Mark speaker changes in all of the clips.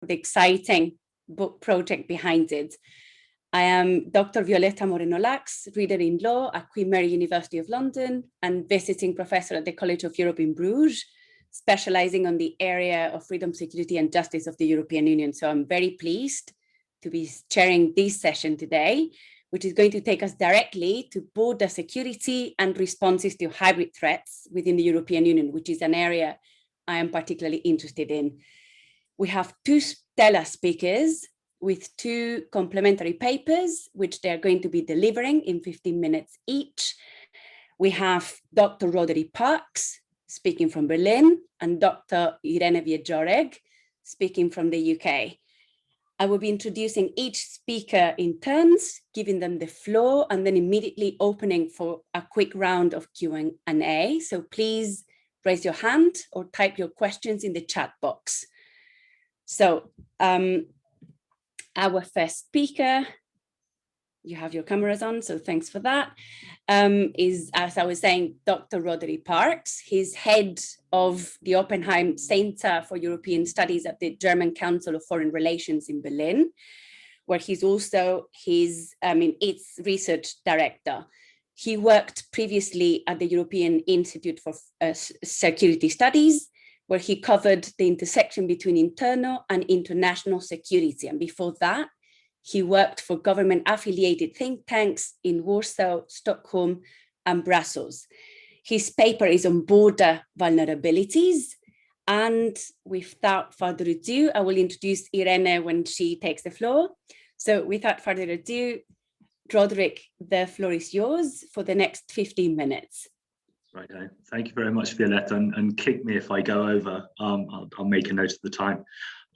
Speaker 1: the exciting book project behind it. I am Dr. Violeta Moreno-Lax, reader in law at Queen Mary University of London and visiting professor at the College of Europe in Bruges, specializing on the area of freedom, security and justice of the European Union. So I'm very pleased to be chairing this session today, which is going to take us directly to border security and responses to hybrid threats within the European Union, which is an area I am particularly interested in. We have two stellar speakers with two complementary papers, which they're going to be delivering in 15 minutes each. We have Dr. Roderick speaking from Berlin, and Dr. Irene Wieczorek speaking from the UK. I will be introducing each speaker in turns, giving them the floor, and then immediately opening for a quick round of Q&A. So please raise your hand or type your questions in the chat box. So our first speaker, you have your cameras on, so thanks for that, is, as I was saying, Dr. Roderick. He's head of the Oppenheim Center for European Studies at the German Council of Foreign Relations in Berlin, where he's also its research director. He worked previously at the European Institute for Security Studies, where he covered the intersection between internal and international security. And before that, he worked for government-affiliated think tanks in Warsaw, Stockholm, and Brussels. His paper is on border vulnerabilities. And without further ado, I will introduce Irene when she takes the floor. So without further ado, Roderick, the floor is yours for the next 15 minutes.
Speaker 2: Right, thank you very much, Violeta, and kick me if I go over. I'll make a note of the time.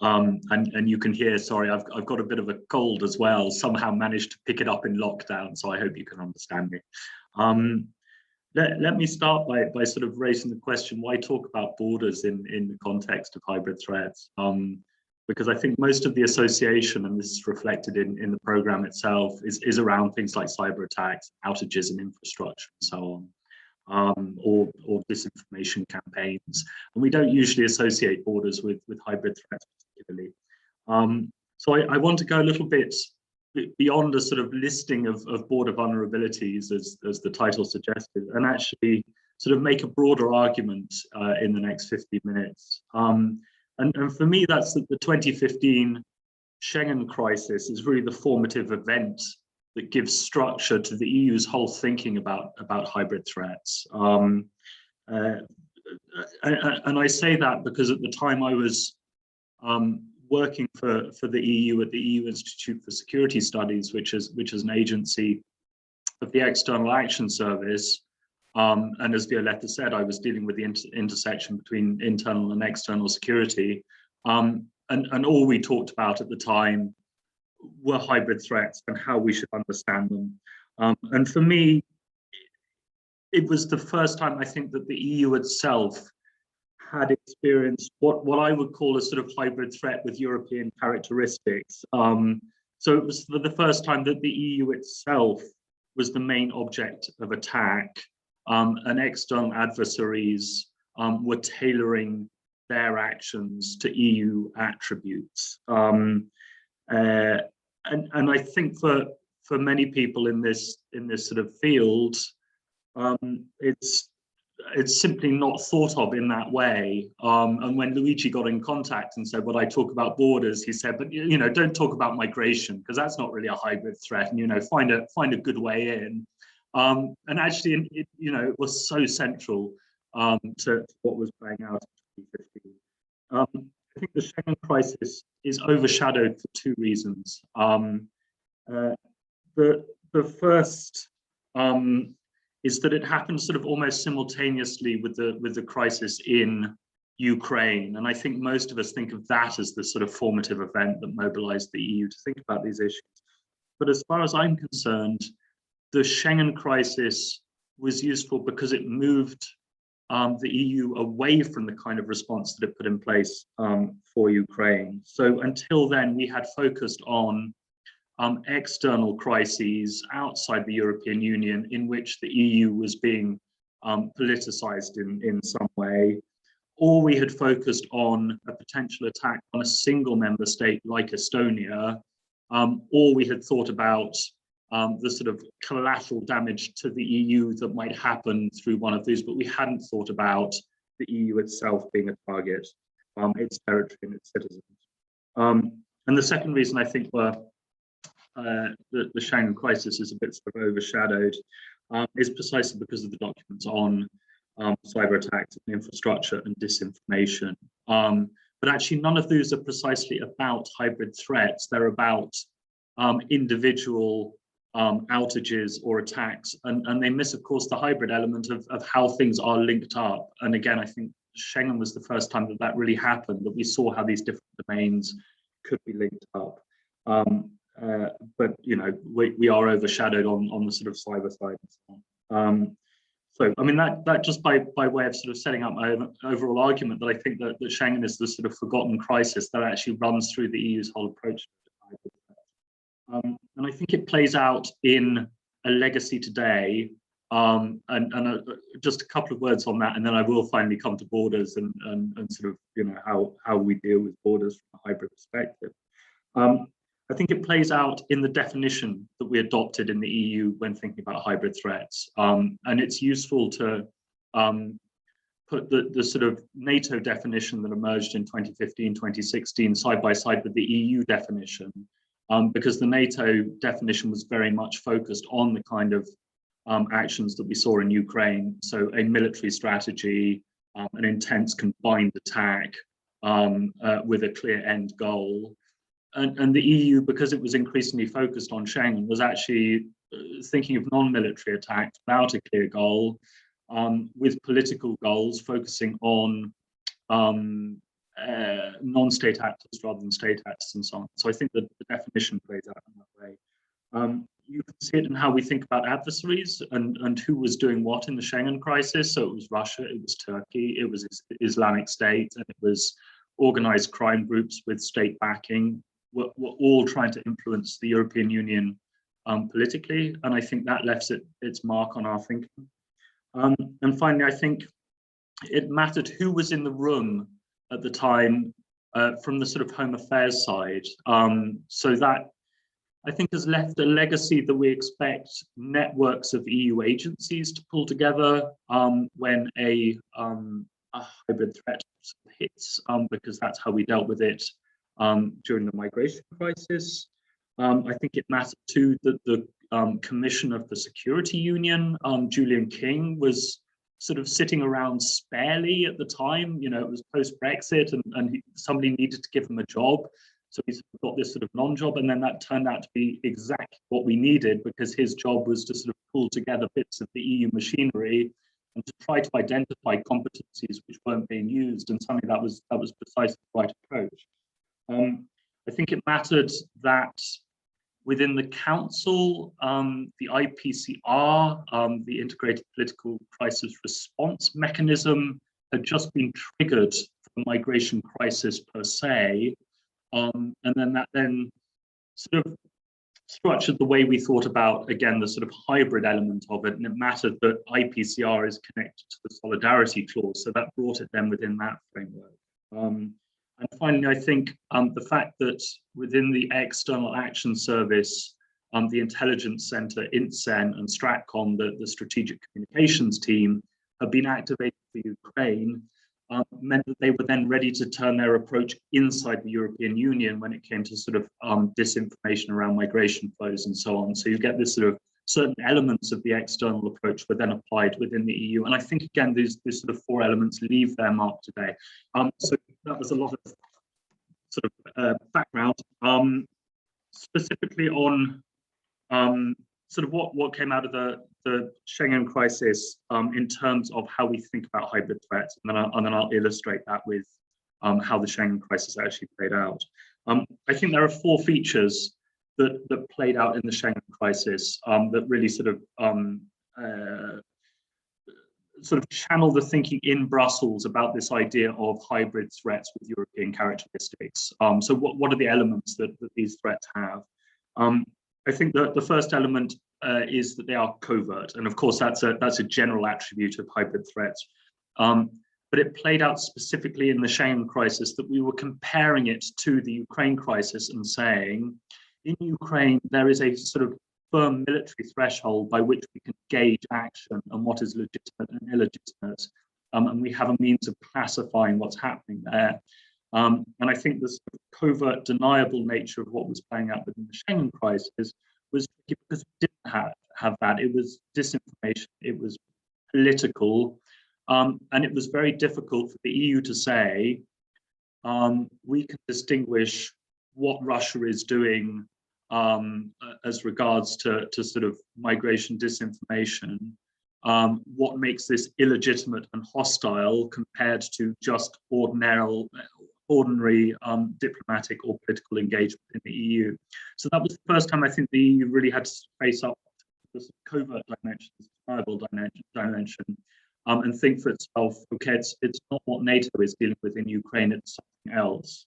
Speaker 2: And you can hear, sorry, I've got a bit of a cold as well, somehow managed to pick it up in lockdown, so I hope you can understand me. Let me start by sort of raising the question, why talk about borders in the context of hybrid threats? Because I think most of the association, and this is reflected in the program itself, is around things like cyber attacks, outages in infrastructure and so on. Or disinformation campaigns, and we don't usually associate borders with hybrid threats particularly. So I want to go a little bit beyond a sort of listing of border vulnerabilities, as the title suggested, and actually sort of make a broader argument in the next 50 minutes. And for me, that's that the 2015 Schengen crisis is really the formative event that gives structure to the EU's whole thinking about hybrid threats. And I say that because at the time I was working for the EU at the EU Institute for Security Studies, which is an agency of the External Action Service. And as Violeta said, I was dealing with the intersection between internal and external security. And all we talked about at the time were hybrid threats and how we should understand them. And for me, it was the first time I think that the EU itself had experienced what I would call a sort of hybrid threat with European characteristics. So it was for the first time that the EU itself was the main object of attack, and external adversaries were tailoring their actions to EU attributes. And I think for many people in this sort of field, it's simply not thought of in that way. And when Luigi got in contact and said, "Well, I talk about borders," he said, "But don't talk about migration because that's not really a hybrid threat. And find a good way in." And actually, it was so central to what was playing out in 2015. I think the Schengen crisis is overshadowed for two reasons. The first is that it happened sort of almost simultaneously with the crisis in Ukraine, and I think most of us think of that as the sort of formative event that mobilized the EU to think about these issues. But as far as I'm concerned, the Schengen crisis was useful because it moved the EU away from the kind of response that it put in place for Ukraine. So until then, we had focused on external crises outside the European Union in which the EU was being politicized in some way, or we had focused on a potential attack on a single member state like Estonia, or we had thought about the sort of collateral damage to the EU that might happen through one of these, but we hadn't thought about the EU itself being a target, its territory and its citizens. And the second reason I think were the Schengen crisis is a bit sort of overshadowed is precisely because of the documents on cyber attacks and infrastructure and disinformation. But actually none of those are precisely about hybrid threats. They're about individual outages or attacks, and they miss, of course, the hybrid element of how things are linked up. And again, I think Schengen was the first time that that really happened, that we saw how these different domains could be linked up. But you know, we are overshadowed on the sort of cyber side and so on. So I mean that just by way of sort of setting up my overall argument, that I think that Schengen is the sort of forgotten crisis that actually runs through the EU's whole approach. And I think it plays out in a legacy today. Just a couple of words on that, and then I will finally come to borders and sort of, you know, how we deal with borders from a hybrid perspective. I think it plays out in the definition that we adopted in the EU when thinking about hybrid threats. And it's useful to put the sort of NATO definition that emerged in 2015, 2016 side by side with the EU definition, because the NATO definition was very much focused on the kind of actions that we saw in Ukraine. So a military strategy, an intense combined attack with a clear end goal. And the EU, because it was increasingly focused on Schengen, was actually thinking of non-military attacks without a clear goal, with political goals focusing on non-state actors rather than state actors and so on. So I think that the definition plays out in that way. You can see it in how we think about adversaries and who was doing what in the Schengen crisis. So it was Russia, it was Turkey, it was Islamic State, and it was organized crime groups with state backing. We're all trying to influence the European Union politically, and I think that left its mark on our thinking. And finally, I think it mattered who was in the room at the time from the sort of Home Affairs side. So that, I think, has left a legacy that we expect networks of EU agencies to pull together when a hybrid threat hits, because that's how we dealt with it during the migration crisis. I think it mattered too that the Commission of the Security Union, Julian King, was sort of sitting around sparely at the time. You know, it was post-Brexit, and somebody needed to give him a job. So he's got this sort of non-job, and then that turned out to be exactly what we needed, because his job was to sort of pull together bits of the EU machinery and to try to identify competencies which weren't being used, and something that was precisely the right approach. I think it mattered that within the council, the IPCR, the Integrated Political Crisis Response Mechanism, had just been triggered for the migration crisis per se. And then that sort of structured the way we thought about, again, the sort of hybrid element of it. And it mattered that IPCR is connected to the solidarity clause. So that brought it then within that framework. And finally, I think the fact that within the External Action Service, the Intelligence Center, INTCEN, and STRATCOM, the Strategic Communications Team, have been activated for Ukraine, meant that they were then ready to turn their approach inside the European Union when it came to sort of disinformation around migration flows and so on. So you get this sort of certain elements of the external approach were then applied within the EU. And I think, again, these sort of four elements leave their mark today. So that was a lot of sort of background, specifically on sort of what came out of the Schengen crisis in terms of how we think about hybrid threats. And then I'll illustrate that with how the Schengen crisis actually played out. I think there are four features that played out in the Schengen crisis that really sort of channel the thinking in Brussels about this idea of hybrid threats with European characteristics. So what are the elements that these threats have? I think that the first element is that they are covert, and of course that's a general attribute of hybrid threats. but it played out specifically in the Schengen crisis, that we were comparing it to the Ukraine crisis and saying, in Ukraine, there is a sort of firm military threshold by which we can gauge action and what is legitimate and illegitimate. And we have a means of classifying what's happening there. And I think the sort of covert, deniable nature of what was playing out within the Schengen crisis was tricky because we didn't have that. It was disinformation, it was political, and it was very difficult for the EU to say, we can distinguish what Russia is doing as regards to sort of migration disinformation, what makes this illegitimate and hostile compared to just ordinary diplomatic or political engagement in the EU. So that was the first time I think the EU really had to face up to this covert dimension, this deniable dimension, and think for itself, okay, it's not what NATO is dealing with in Ukraine, it's something else.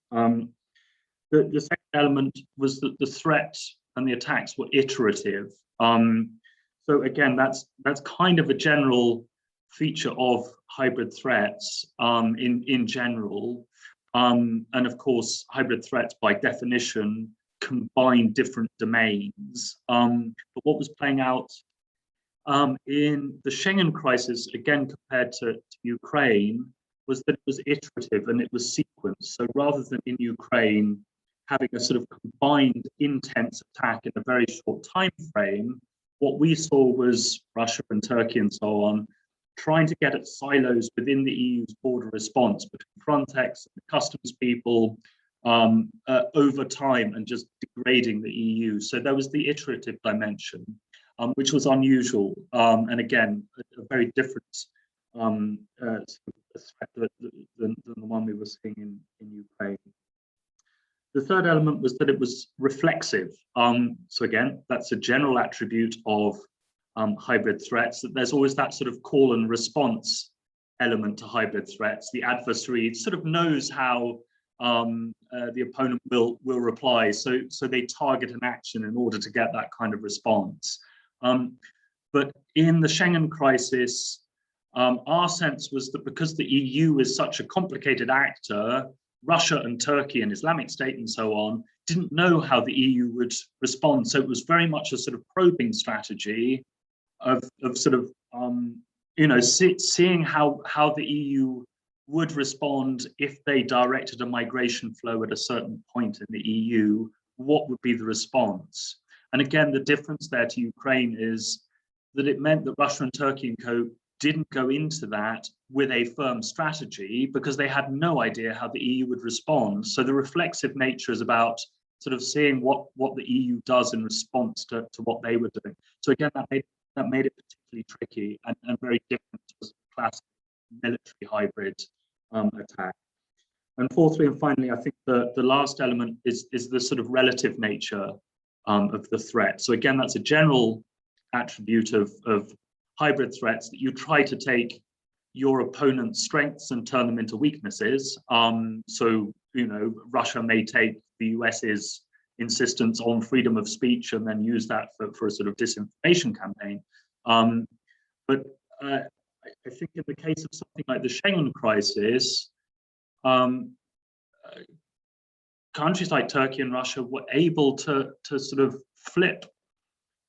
Speaker 2: The second element was that the threat and the attacks were iterative. So again, that's kind of a general feature of hybrid threats in general. And of course, hybrid threats by definition combine different domains. But what was playing out in the Schengen crisis, again, compared to Ukraine, was that it was iterative and it was sequenced. So rather than in Ukraine having a sort of combined intense attack in a very short time frame, what we saw was Russia and Turkey and so on trying to get at silos within the EU's border response between Frontex and the customs people over time and just degrading the EU. So there was the iterative dimension, which was unusual. And again, a very different threat than the one we were seeing in Ukraine. The third element was that it was reflexive. So again, that's a general attribute of hybrid threats, that there's always that sort of call and response element to hybrid threats. The adversary sort of knows how the opponent will reply. So they target an action in order to get that kind of response. But in the Schengen crisis, our sense was that because the EU is such a complicated actor, Russia and Turkey and Islamic State and so on didn't know how the EU would respond. So it was very much a sort of probing strategy of sort of, seeing how the EU would respond if they directed a migration flow at a certain point in the EU, what would be the response? And again, the difference there to Ukraine is that it meant that Russia and Turkey and co didn't go into that with a firm strategy because they had no idea how the EU would respond. So the reflexive nature is about sort of seeing what the EU does in response to what they were doing. So again, that made it particularly tricky and very different to the classic military hybrid attack. And fourthly and finally, I think the last element is the sort of relative nature of the threat. So again, that's a general attribute of hybrid threats, that you try to take your opponent's strengths and turn them into weaknesses. So, Russia may take the US's insistence on freedom of speech and then use that for a sort of disinformation campaign. But I think in the case of something like the Schengen crisis, countries like Turkey and Russia were able to sort of flip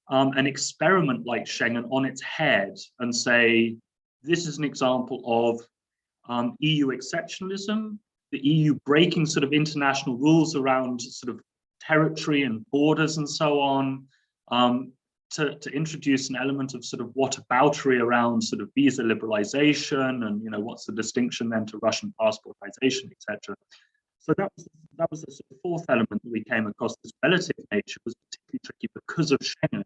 Speaker 2: an experiment like Schengen on its head and say, this is an example of EU exceptionalism, the EU breaking sort of international rules around sort of territory and borders and so on, to introduce an element of sort of whataboutery around sort of visa liberalization and, what's the distinction then to Russian passportization, etc. So that was the sort of fourth element that we came across. This relative nature was particularly tricky because of Schengen,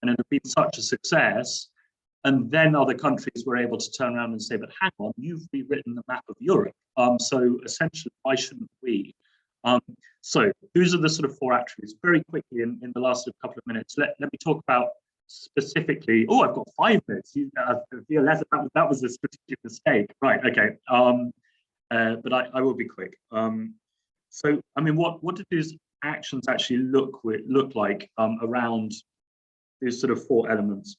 Speaker 2: and it had been such a success. And then other countries were able to turn around and say, but hang on, you've rewritten the map of Europe. So essentially, why shouldn't we? So those are the sort of four attributes. Very quickly, in the last couple of minutes, let me talk about specifically. Oh, I've got 5 minutes. Violeta, that was a strategic mistake. Right, okay. But I will be quick. So, I mean, what did these actions actually look like around these sort of 4 elements?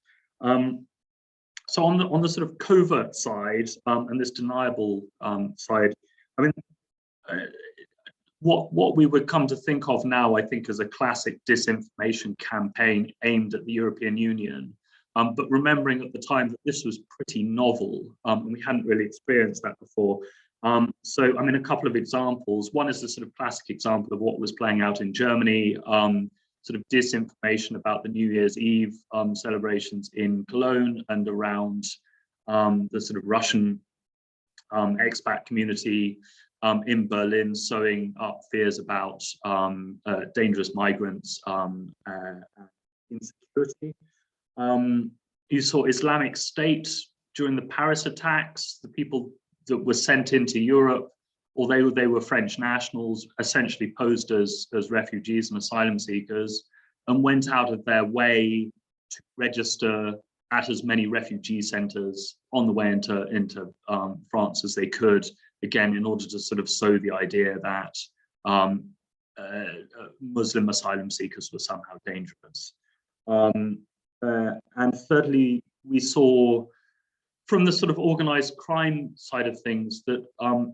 Speaker 2: So on the sort of covert side and this deniable side, I mean, what we would come to think of now, I think, as a classic disinformation campaign aimed at the European Union. But remembering at the time that this was pretty novel, and we hadn't really experienced that before. So, I mean, a couple of examples. One is the sort of classic example of what was playing out in Germany, sort of disinformation about the New Year's Eve celebrations in Cologne and around the sort of Russian expat community in Berlin, sowing up fears about dangerous migrants and insecurity. You saw Islamic State during the Paris attacks. The people that were sent into Europe, although they were French nationals, essentially posed as refugees and asylum seekers, and went out of their way to register at as many refugee centres on the way into France as they could, again, in order to sort of sow the idea that Muslim asylum seekers were somehow dangerous. And thirdly, we saw from the sort of organized crime side of things that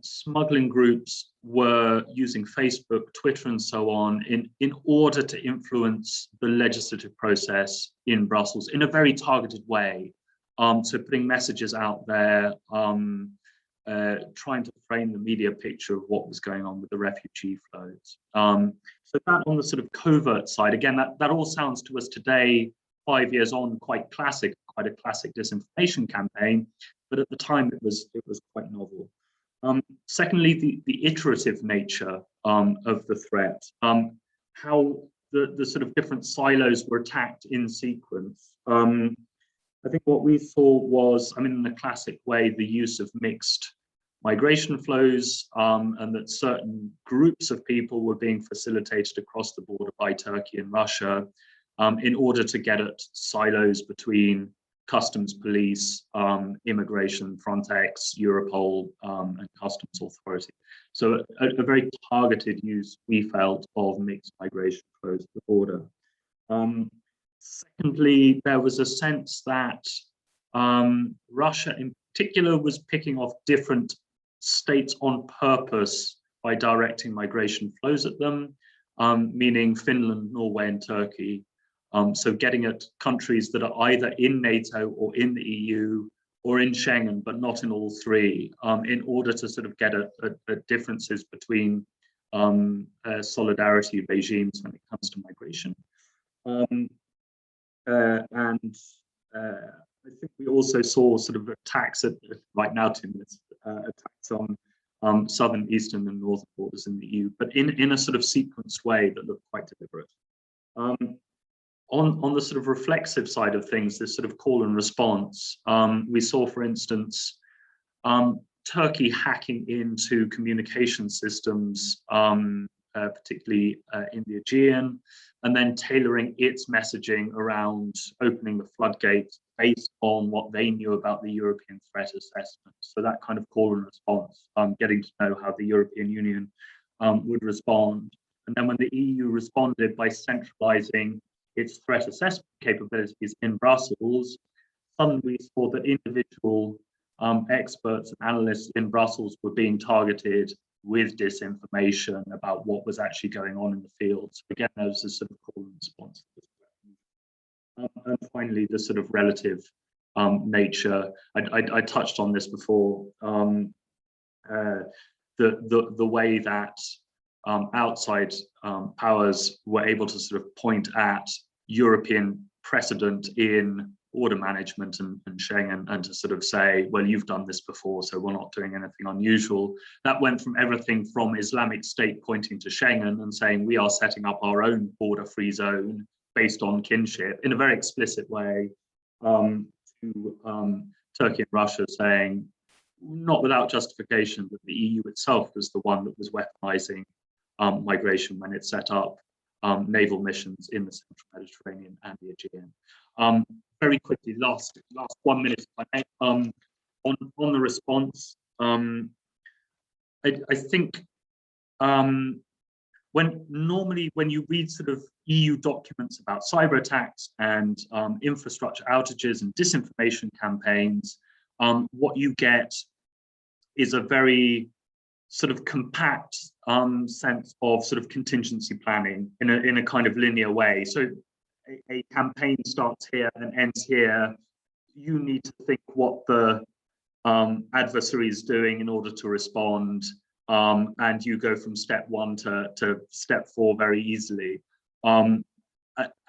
Speaker 2: smuggling groups were using Facebook, Twitter, and so on in order to influence the legislative process in Brussels in a very targeted way. So putting messages out there, trying to frame the media picture of what was going on with the refugee flows. So that on the sort of covert side, again, that all sounds to us today, 5 years on, quite a classic disinformation campaign, but at the time it was quite novel. Secondly, the iterative nature of the threat, how the sort of different silos were attacked in sequence. I think what we saw was, I mean, in a classic way, the use of mixed migration flows, and that certain groups of people were being facilitated across the border by Turkey and Russia in order to get at silos between customs police, immigration, Frontex, Europol, and customs authority. So a very targeted use, we felt, of mixed migration flows to the border. Secondly, there was a sense that Russia in particular was picking off different states on purpose by directing migration flows at them, meaning Finland, Norway, and Turkey. So getting at countries that are either in NATO or in the EU or in Schengen, but not in all three, in order to sort of get at differences between solidarity regimes when it comes to migration. I think we also saw sort of attacks right now, 2 minutes, attacks on southern, eastern, and northern borders in the EU, but in a sort of sequenced way that looked quite deliberate. On the sort of reflexive side of things, this sort of call and response, we saw, for instance, Turkey hacking into communication systems, particularly in the Aegean, and then tailoring its messaging around opening the floodgates based on what they knew about the European threat assessment. So that kind of call and response, getting to know how the European Union would respond. And then when the EU responded by centralizing its threat assessment capabilities in Brussels, suddenly we saw that individual experts and analysts in Brussels were being targeted with disinformation about what was actually going on in the field. So again, there was a sort of call and response. And finally, the sort of relative nature. I touched on this before. The way that outside powers were able to sort of point at European precedent in border management and Schengen, and to sort of say, well, you've done this before, so we're not doing anything unusual. That went from everything from Islamic State pointing to Schengen and saying we are setting up our own border-free zone based on kinship in a very explicit way, to Turkey and Russia saying, not without justification, that the EU itself was the one that was weaponizing migration when it set up naval missions in the Central Mediterranean and the Aegean. Very quickly, last 1 minute, if I may, on the response, I think normally when you read sort of EU documents about cyber attacks and infrastructure outages and disinformation campaigns, what you get is a very sort of compact sense of sort of contingency planning in a kind of linear way. So a campaign starts here and ends here. You need to think what the adversary is doing in order to respond, and you go from step 1 to step 4 very easily. And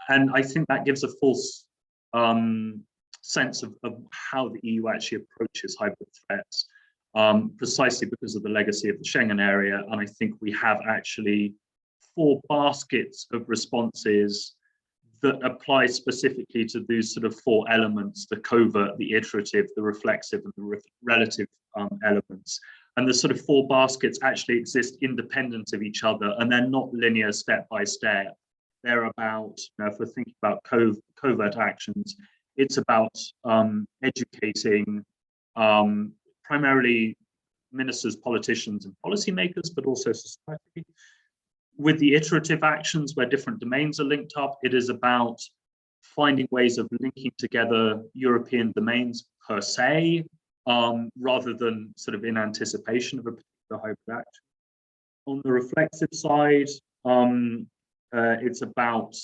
Speaker 2: I think that gives a false sense of how the EU actually approaches hybrid threats, precisely because of the legacy of the Schengen area. And I think we have actually 4 baskets of responses that apply specifically to these sort of 4 elements: the covert, the iterative, the reflexive, and the relative elements. And the sort of 4 baskets actually exist independent of each other, and they're not linear step by step. They're about, if we're thinking about covert actions, it's about educating primarily ministers, politicians, and policymakers, but also society. With the iterative actions where different domains are linked up, it is about finding ways of linking together European domains per se, rather than sort of in anticipation of a particular hybrid action. On the reflexive side, it's about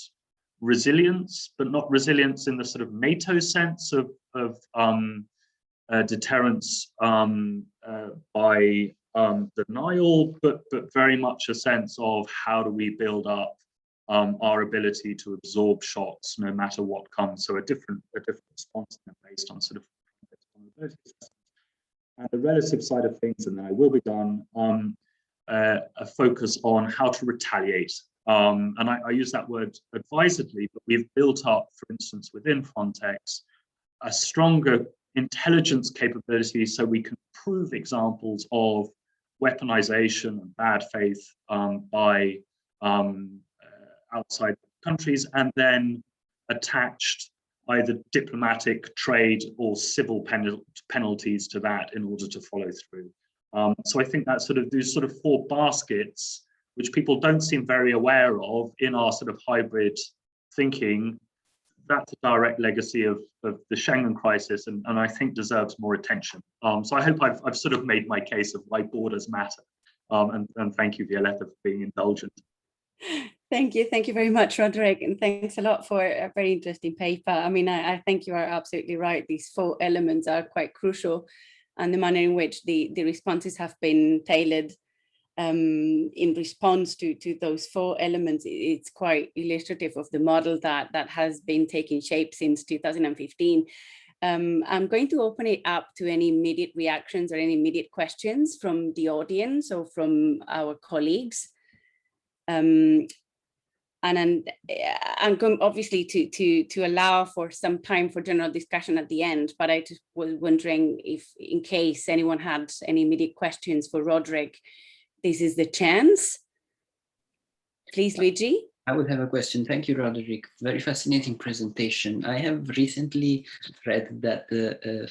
Speaker 2: resilience, but not resilience in the sort of NATO sense of deterrence by denial, but very much a sense of how do we build up our ability to absorb shocks no matter what comes. So a different response based on sort of vulnerabilities. And the relative side of things, and then I will be done, a focus on how to retaliate. And I use that word advisedly, but we've built up, for instance, within Frontex, a stronger intelligence capability so we can prove examples of weaponization and bad faith by outside countries, and then attached either diplomatic, trade, or civil penalties to that in order to follow through. So I think that these sort of 4 baskets, which people don't seem very aware of in our sort of hybrid thinking, that's a direct legacy of the Schengen crisis, and I think deserves more attention. So I hope I've sort of made my case of why borders matter. And thank you, Violeta, for being indulgent.
Speaker 1: Thank you very much, Roderick, and thanks a lot for a very interesting paper. I mean, I think you are absolutely right. These 4 elements are quite crucial, and the manner in which the responses have been tailored in response to those 4 elements, it's quite illustrative of the model that has been taking shape since 2015. I'm going to open it up to any immediate reactions or any immediate questions from the audience or from our colleagues. And I'm going obviously to allow for some time for general discussion at the end, but I just was wondering if, in case anyone had any immediate questions for Roderick, this is the chance. Please, Luigi.
Speaker 3: I would have a question. Thank you, Roderick. Very fascinating presentation. I have recently read that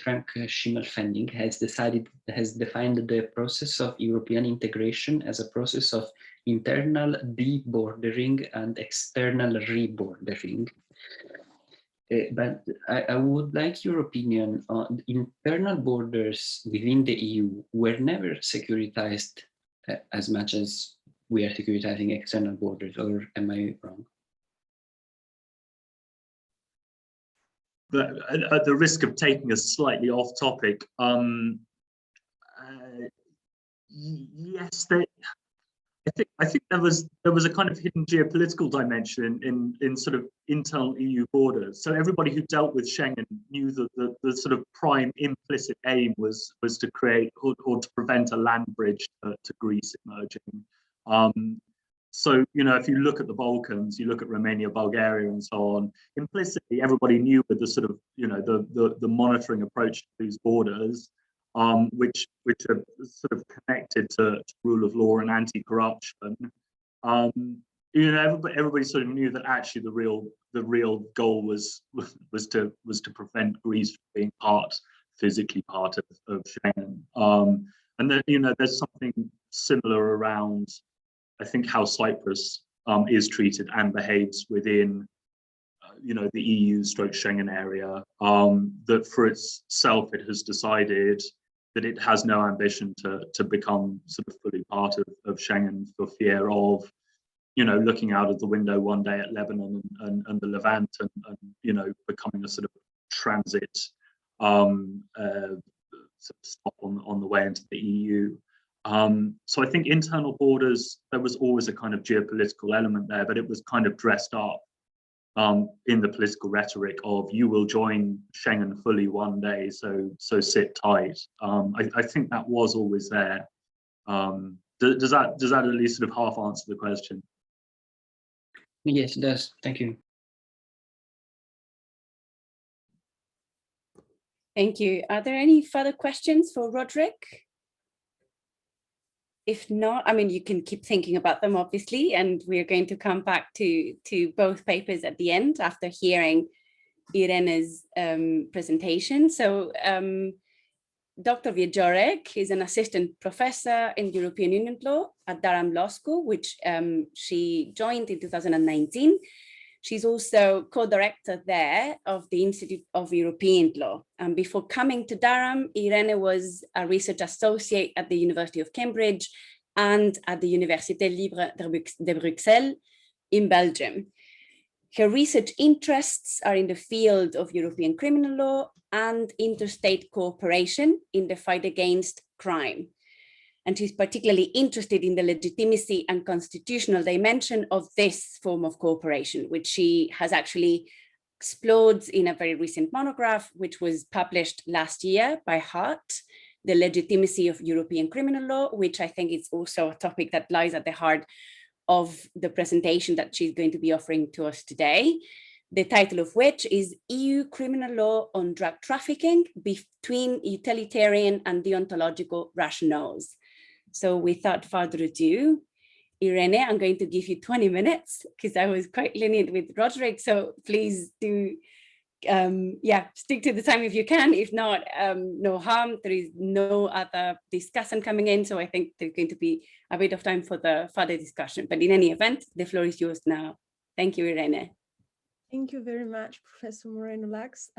Speaker 3: Frank Schimmelfending has defined the process of European integration as a process of internal debordering and external rebordering. But I would like your opinion on internal borders within the EU were never securitized as much as we are securitizing external borders, or am I wrong?
Speaker 2: At the risk of taking us slightly off topic, yes, I think there was a kind of hidden geopolitical dimension in sort of internal EU borders. So everybody who dealt with Schengen knew that the sort of prime implicit aim was to create or to prevent a land bridge to Greece emerging. So, if you look at the Balkans, you look at Romania, Bulgaria, and so on, implicitly everybody knew with the sort of, the monitoring approach to these borders, which are sort of connected to rule of law and anti-corruption. Everybody sort of knew that actually the real goal was to prevent Greece from being physically part of Schengen. And then there's something similar around I think, how Cyprus is treated and behaves within, the EU/Schengen area. That for itself, it has decided that it has no ambition to become sort of fully part of Schengen for fear of, looking out of the window one day at Lebanon and the Levant and becoming a sort of transit sort of stop on the way into the EU. So I think internal borders, there was always a kind of geopolitical element there, but it was kind of dressed up in the political rhetoric of you will join Schengen fully one day, so sit tight. I think that was always there. Does that at least sort of half answer the question?
Speaker 3: Yes, it does. Thank you.
Speaker 1: Thank you. Are there any further questions for Roderick? If not, I mean, you can keep thinking about them, obviously, and we're going to come back to both papers at the end after hearing Irene's presentation. So Dr. Wieczorek is an assistant professor in European Union law at Durham Law School, which she joined in 2019. She's also co-director there of the Institute of European Law. And before coming to Durham, Irene was a research associate at the University of Cambridge and at the Université Libre de Bruxelles in Belgium. Her research interests are in the field of European criminal law and interstate cooperation in the fight against crime. And she's particularly interested in the legitimacy and constitutional dimension of this form of cooperation, which she has actually explored in a very recent monograph, which was published last year by Hart, The Legitimacy of European Criminal Law, which I think is also a topic that lies at the heart of the presentation that she's going to be offering to us today. The title of which is EU Criminal Law on Drug Trafficking Between Utilitarian and Deontological Rationales. So without further ado, Irene, I'm going to give you 20 minutes because I was quite lenient with Roderick. So please do, stick to the time if you can. If not, no harm. There is no other discussion coming in. So I think there's going to be a bit of time for the further discussion. But in any event, the floor is yours now. Thank you, Irene.
Speaker 4: Thank you very much, Professor Moreno-Lax.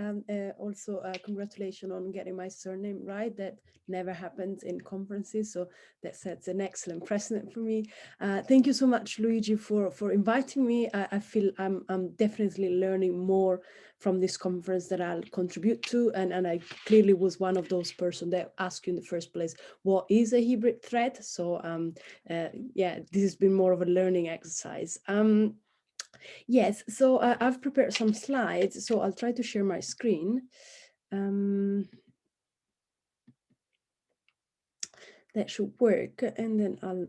Speaker 4: Also, congratulations on getting my surname right. That never happens in conferences, so that sets an excellent precedent for me. Thank you so much, Luigi, for inviting me. I feel I'm definitely learning more from this conference that I'll contribute to, and I clearly was one of those persons that asked you in the first place, what is a hybrid threat? So this has been more of a learning exercise. Yes, so I've prepared some slides, so I'll try to share my screen. That should work, and then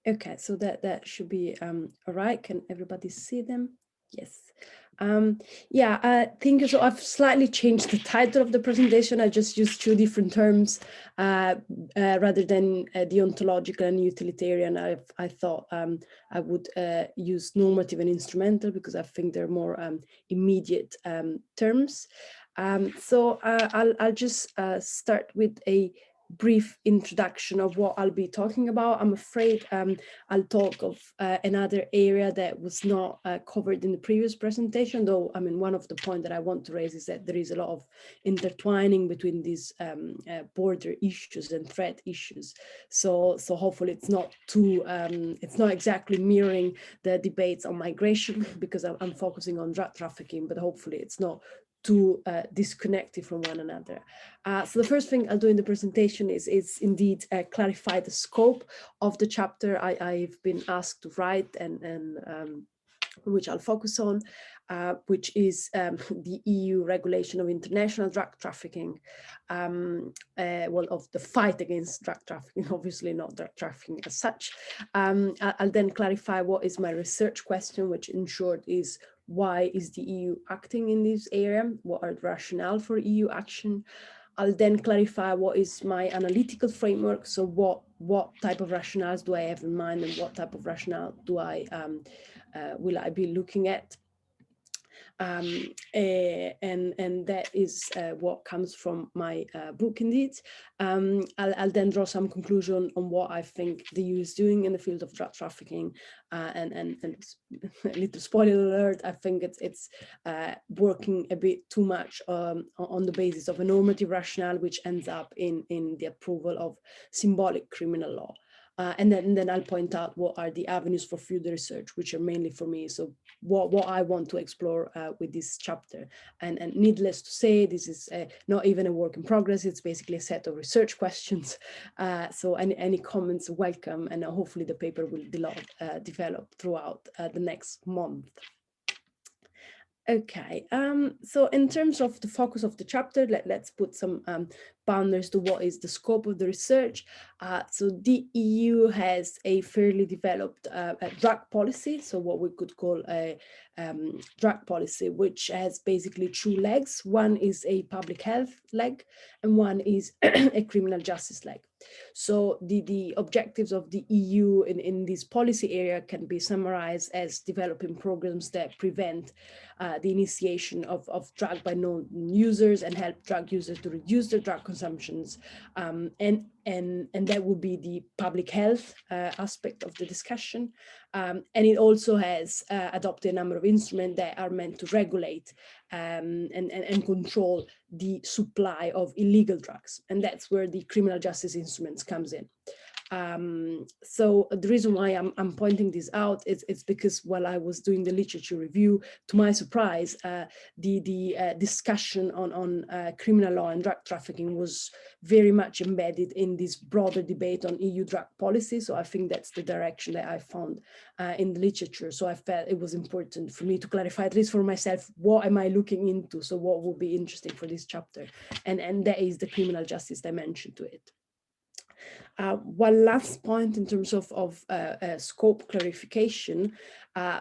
Speaker 4: okay, so that should be all right. Can everybody see them? Yes. I think so. I've slightly changed the title of the presentation. I just used two different terms rather than deontological and utilitarian. I thought I would use normative and instrumental because I think they're more immediate terms. So I'll just start with a brief introduction of what I'll be talking about. I'm afraid I'll talk of another area that was not covered in the previous presentation, though I mean one of the points that I want to raise is that there is a lot of intertwining between these border issues and threat issues. So hopefully it's not too it's not exactly mirroring the debates on migration because I'm focusing on drug trafficking, but hopefully it's not too disconnected from one another. So the first thing I'll do in the presentation is indeed clarify the scope of the chapter I've been asked to write and which I'll focus on, which is the EU regulation of international drug trafficking, of the fight against drug trafficking, obviously not drug trafficking as such. I'll then clarify what is my research question, which in short is why is the EU acting in this area? What are the rationale for EU action? I'll then clarify what is my analytical framework. So what type of rationales do I have in mind and what type of rationale do I will I be looking at? And that is what comes from my book indeed. I'll then draw some conclusion on what I think the EU is doing in the field of drug trafficking, and a little spoiler alert, I think it's working a bit too much on the basis of a normative rationale, which ends up in the approval of symbolic criminal law. And then I'll point out what are the avenues for further research, which are mainly for me. So what I want to explore with this chapter. And needless to say, this is not even a work in progress. It's basically a set of research questions. So any comments are welcome, and hopefully the paper will develop throughout the next month. Okay, so in terms of the focus of the chapter, let's put some boundaries to what is the scope of the research. So the EU has a fairly developed drug policy, so what we could call a drug policy, which has basically two legs. One is a public health leg, and one is a criminal justice leg. So the objectives of the EU in this policy area can be summarized as developing programs that prevent the initiation of drug by known users and help drug users to reduce their drug consumptions. And that would be the public health aspect of the discussion. And it also has adopted a number of instruments that are meant to regulate and control the supply of illegal drugs. And that's where the criminal justice instruments comes in. So the reason why I'm pointing this out is because while I was doing the literature review, to my surprise, the discussion on criminal law and drug trafficking was very much embedded in this broader debate on EU drug policy. So I think that's the direction that I found in the literature. So I felt it was important for me to clarify, at least for myself, what am I looking into? So what will be interesting for this chapter? And that is the criminal justice dimension to it. One last point in terms of scope clarification.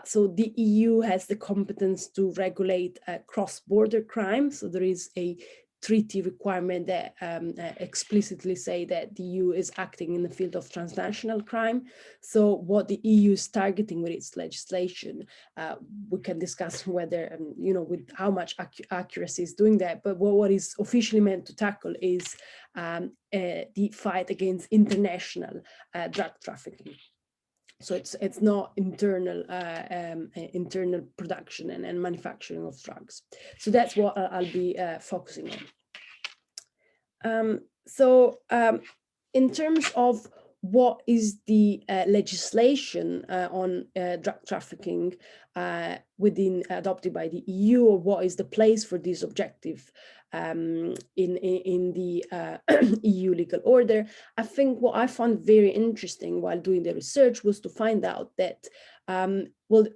Speaker 4: So the EU has the competence to regulate cross-border crime. So there is a treaty requirement that explicitly say that the EU is acting in the field of transnational crime. So what the EU is targeting with its legislation, we can discuss whether, with how much accuracy is doing that, but what is officially meant to tackle is the fight against international drug trafficking. So it's not internal production and manufacturing of drugs. So that's what I'll be focusing on. In terms of what is the legislation on drug trafficking adopted by the EU, or what is the place for this objective in the EU legal order, I think what I found very interesting while doing the research was to find out that, well,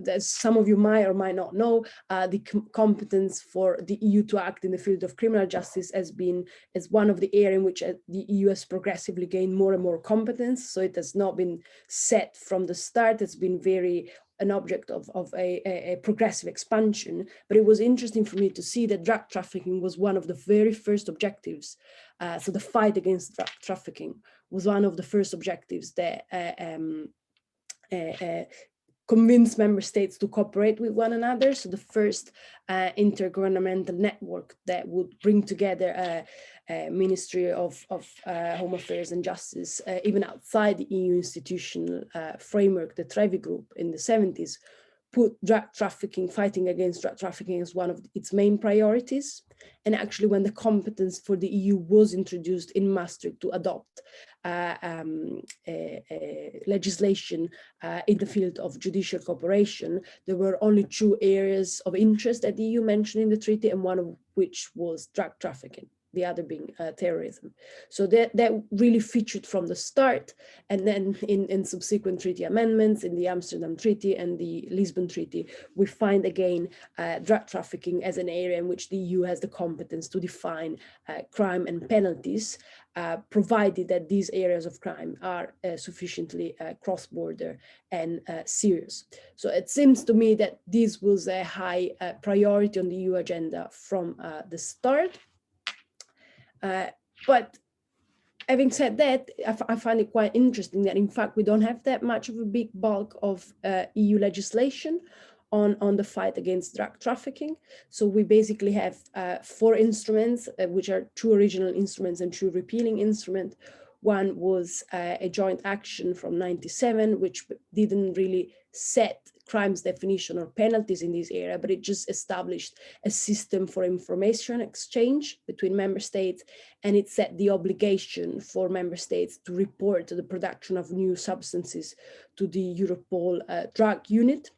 Speaker 4: as some of you might or might not know, the competence for the EU to act in the field of criminal justice as one of the areas in which the EU has progressively gained more and more competence. So it has not been set from the start. It's been an object of a progressive expansion. But it was interesting for me to see that drug trafficking was one of the very first objectives. So the fight against drug trafficking was one of the first objectives that convince member states to cooperate with one another. So the first intergovernmental network that would bring together a Ministry of Home Affairs and Justice, even outside the EU institutional framework, the Trevi Group in the 70s, put fighting against drug trafficking as one of its main priorities. And actually, when the competence for the EU was introduced in Maastricht to adopt legislation in the field of judicial cooperation, there were only two areas of interest that the EU mentioned in the treaty, and one of which was drug trafficking, the other being terrorism. So that really featured from the start, and then in subsequent treaty amendments, in the Amsterdam Treaty and the Lisbon Treaty, we find again drug trafficking as an area in which the EU has the competence to define crime and penalties, provided that these areas of crime are sufficiently cross-border and serious. So it seems to me that this was a high priority on the EU agenda from the start. But having said that, I find it quite interesting that in fact we don't have that much of a big bulk of EU legislation on the fight against drug trafficking. So we basically have 4 instruments, which are 2 original instruments and 2 repealing instruments. One was a joint action from '97, which didn't really set crimes definition or penalties in this area, but it just established a system for information exchange between member states, and it set the obligation for member states to report the production of new substances to the Europol drug unit.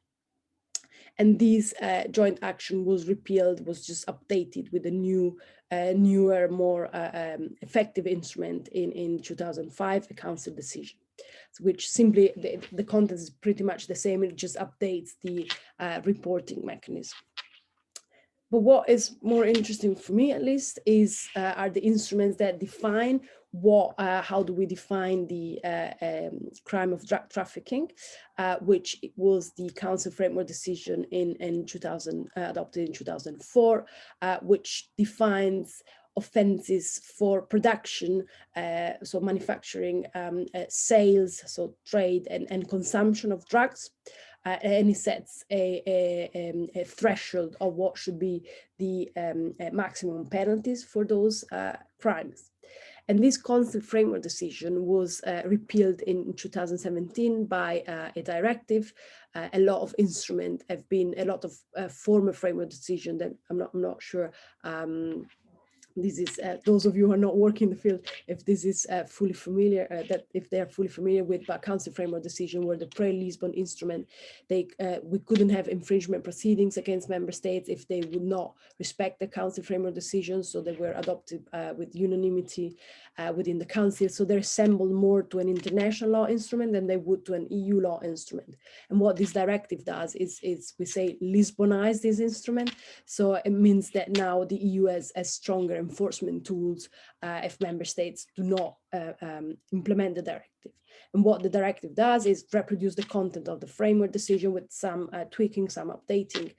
Speaker 4: And this joint action was repealed, was just updated with a newer, more effective instrument in 2005, a council decision, which simply, the content is pretty much the same, it just updates the reporting mechanism. But what is more interesting for me, at least, is are the instruments that define how do we define the crime of drug trafficking, which was the Council Framework Decision adopted in 2004, which defines offenses for production, so manufacturing, sales, so trade and consumption of drugs. And it sets a threshold of what should be the maximum penalties for those crimes. And this Council Framework Decision was repealed in 2017 by a directive. A lot of instruments have been, a lot of former framework decision that I'm not sure this is those of you who are not working in the field, if this is fully familiar, that if they are fully familiar with the Council Framework Decision, where the pre-Lisbon instrument, we couldn't have infringement proceedings against member states if they would not respect the Council Framework Decision. So they were adopted with unanimity within the Council. So they resemble more to an international law instrument than they would to an EU law instrument. And what this directive does is we say Lisbonize this instrument. So it means that now the EU has stronger enforcement tools if member states do not implement the directive. And what the directive does is reproduce the content of the framework decision with some tweaking, some updating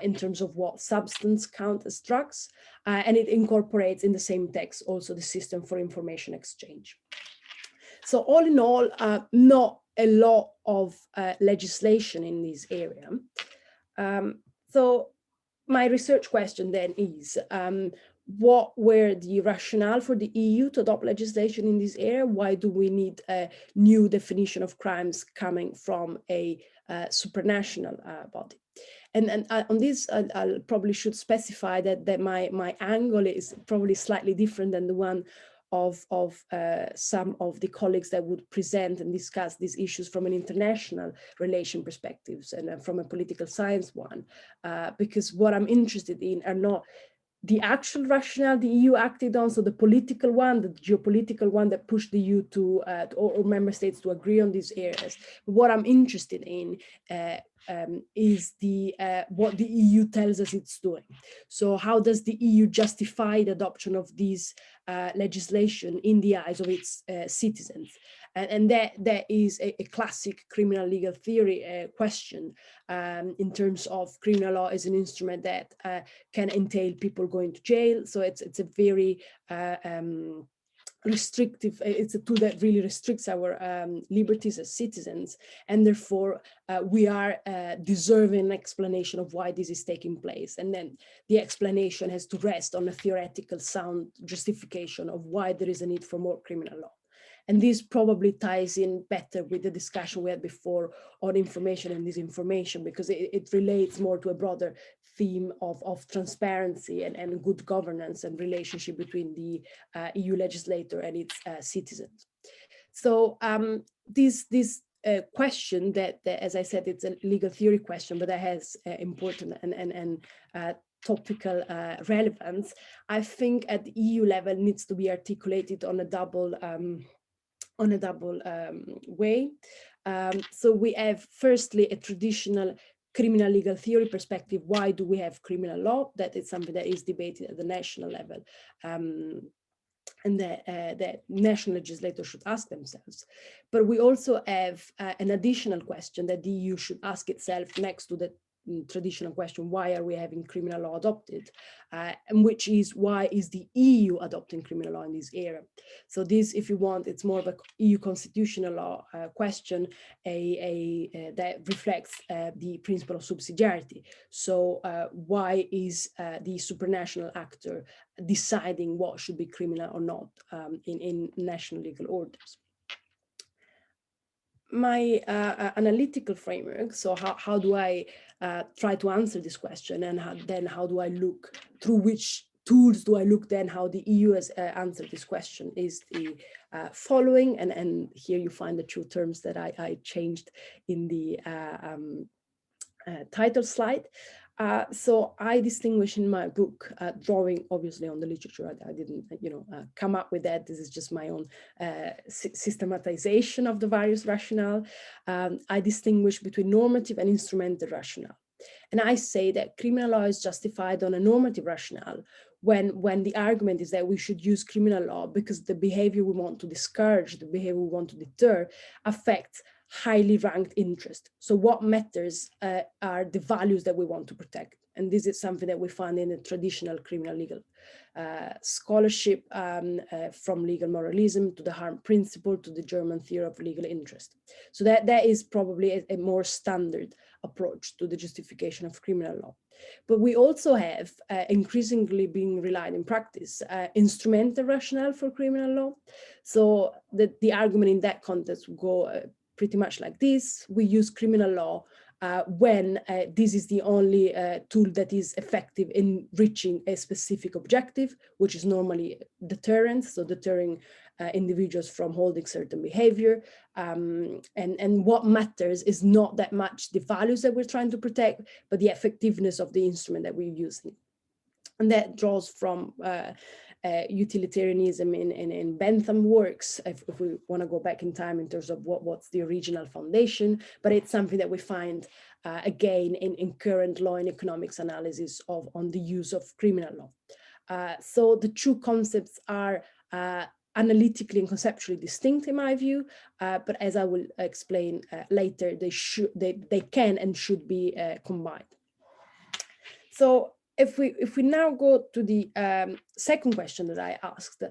Speaker 4: in terms of what substance count as drugs. And it incorporates in the same text also the system for information exchange. So all in all, not a lot of legislation in this area. So my research question then is, what were the rationale for the EU to adopt legislation in this area? Why do we need a new definition of crimes coming from a supranational body? And on this, I probably should specify that my angle is probably slightly different than the one of some of the colleagues that would present and discuss these issues from an international relation perspectives and from a political science one, because what I'm interested in are not the actual rationale the EU acted on, so the political one, the geopolitical one that pushed the EU to or member states to agree on these areas. But what I'm interested in is what the EU tells us it's doing. So how does the EU justify the adoption of these legislation in the eyes of its citizens? And that is a classic criminal legal theory question in terms of criminal law as an instrument that can entail people going to jail. So it's a very restrictive, it's a tool that really restricts our liberties as citizens, and therefore we are deserving an explanation of why this is taking place. And then the explanation has to rest on a theoretical sound justification of why there is a need for more criminal law. And this probably ties in better with the discussion we had before on information and disinformation, because it relates more to a broader theme of transparency and good governance and relationship between the EU legislator and its citizens. So this question that, as I said, it's a legal theory question, but that has important and topical relevance, I think at the EU level needs to be articulated on a double way. So we have firstly a traditional criminal legal theory perspective. Why do we have criminal law? That is something that is debated at the national level, and that national legislators should ask themselves. But we also have an additional question that the EU should ask itself next to the traditional question, why are we having criminal law adopted? And which is, why is the EU adopting criminal law in this area? So this, if you want, it's more of a EU constitutional law question, that reflects the principle of subsidiarity. So why is the supranational actor deciding what should be criminal or not in national legal orders? My analytical framework, so how do I try to answer this question, and how do I look, through which tools do I look then how the EU has answered this question, is the following, and here you find the two terms that I changed in the title slide. So I distinguish in my book, drawing obviously on the literature. I didn't, come up with that. This is just my own systematization of the various rationale. I distinguish between normative and instrumental rationale. And I say that criminal law is justified on a normative rationale when the argument is that we should use criminal law because the behavior we want to discourage, the behavior we want to deter, affects highly ranked interest. So what matters are the values that we want to protect. And this is something that we find in the traditional criminal legal scholarship, from legal moralism to the harm principle to the German theory of legal interest. So that is probably a more standard approach to the justification of criminal law. But we also have increasingly being relied in practice, instrumental rationale for criminal law. So the argument in that context will go pretty much like this. We use criminal law when this is the only tool that is effective in reaching a specific objective, which is normally deterrence, so deterring individuals from holding certain behavior. And what matters is not that much the values that we're trying to protect, but the effectiveness of the instrument that we're using. And that draws from utilitarianism in Bentham works, if we want to go back in time in terms of what's the original foundation, but it's something that we find again in current law and economics analysis on the use of criminal law. So the two concepts are analytically and conceptually distinct in my view, but as I will explain later, they can and should be combined. So if we now go to the second question that I asked,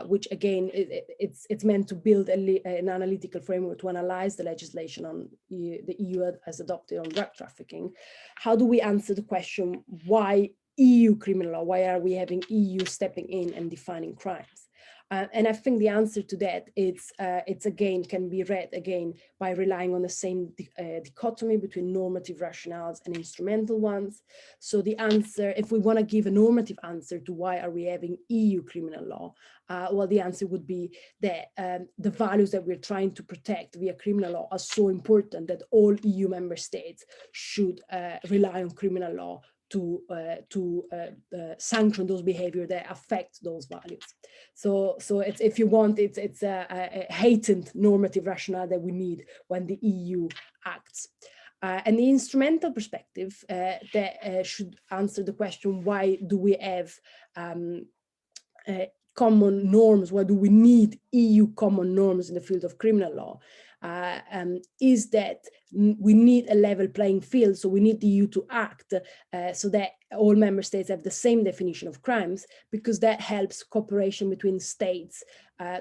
Speaker 4: which again, it's meant to build an analytical framework to analyze the legislation on the EU has adopted on drug trafficking, how do we answer the question, why EU criminal law? Why are we having EU stepping in and defining crimes? And I think the answer to that it's again can be read again by relying on the same dichotomy between normative rationales and instrumental ones. So the answer, if we want to give a normative answer to why are we having EU criminal law, well, the answer would be that the values that we're trying to protect via criminal law are so important that all EU member states should rely on criminal law to sanction those behavior that affect those values. So it's, if you want, it's a heightened normative rationale that we need when the EU acts. And the instrumental perspective that should answer the question, why do we have common norms? Why do we need EU common norms in the field of criminal law? Is that we need a level playing field, so we need the EU to act so that all member states have the same definition of crimes, because that helps cooperation between states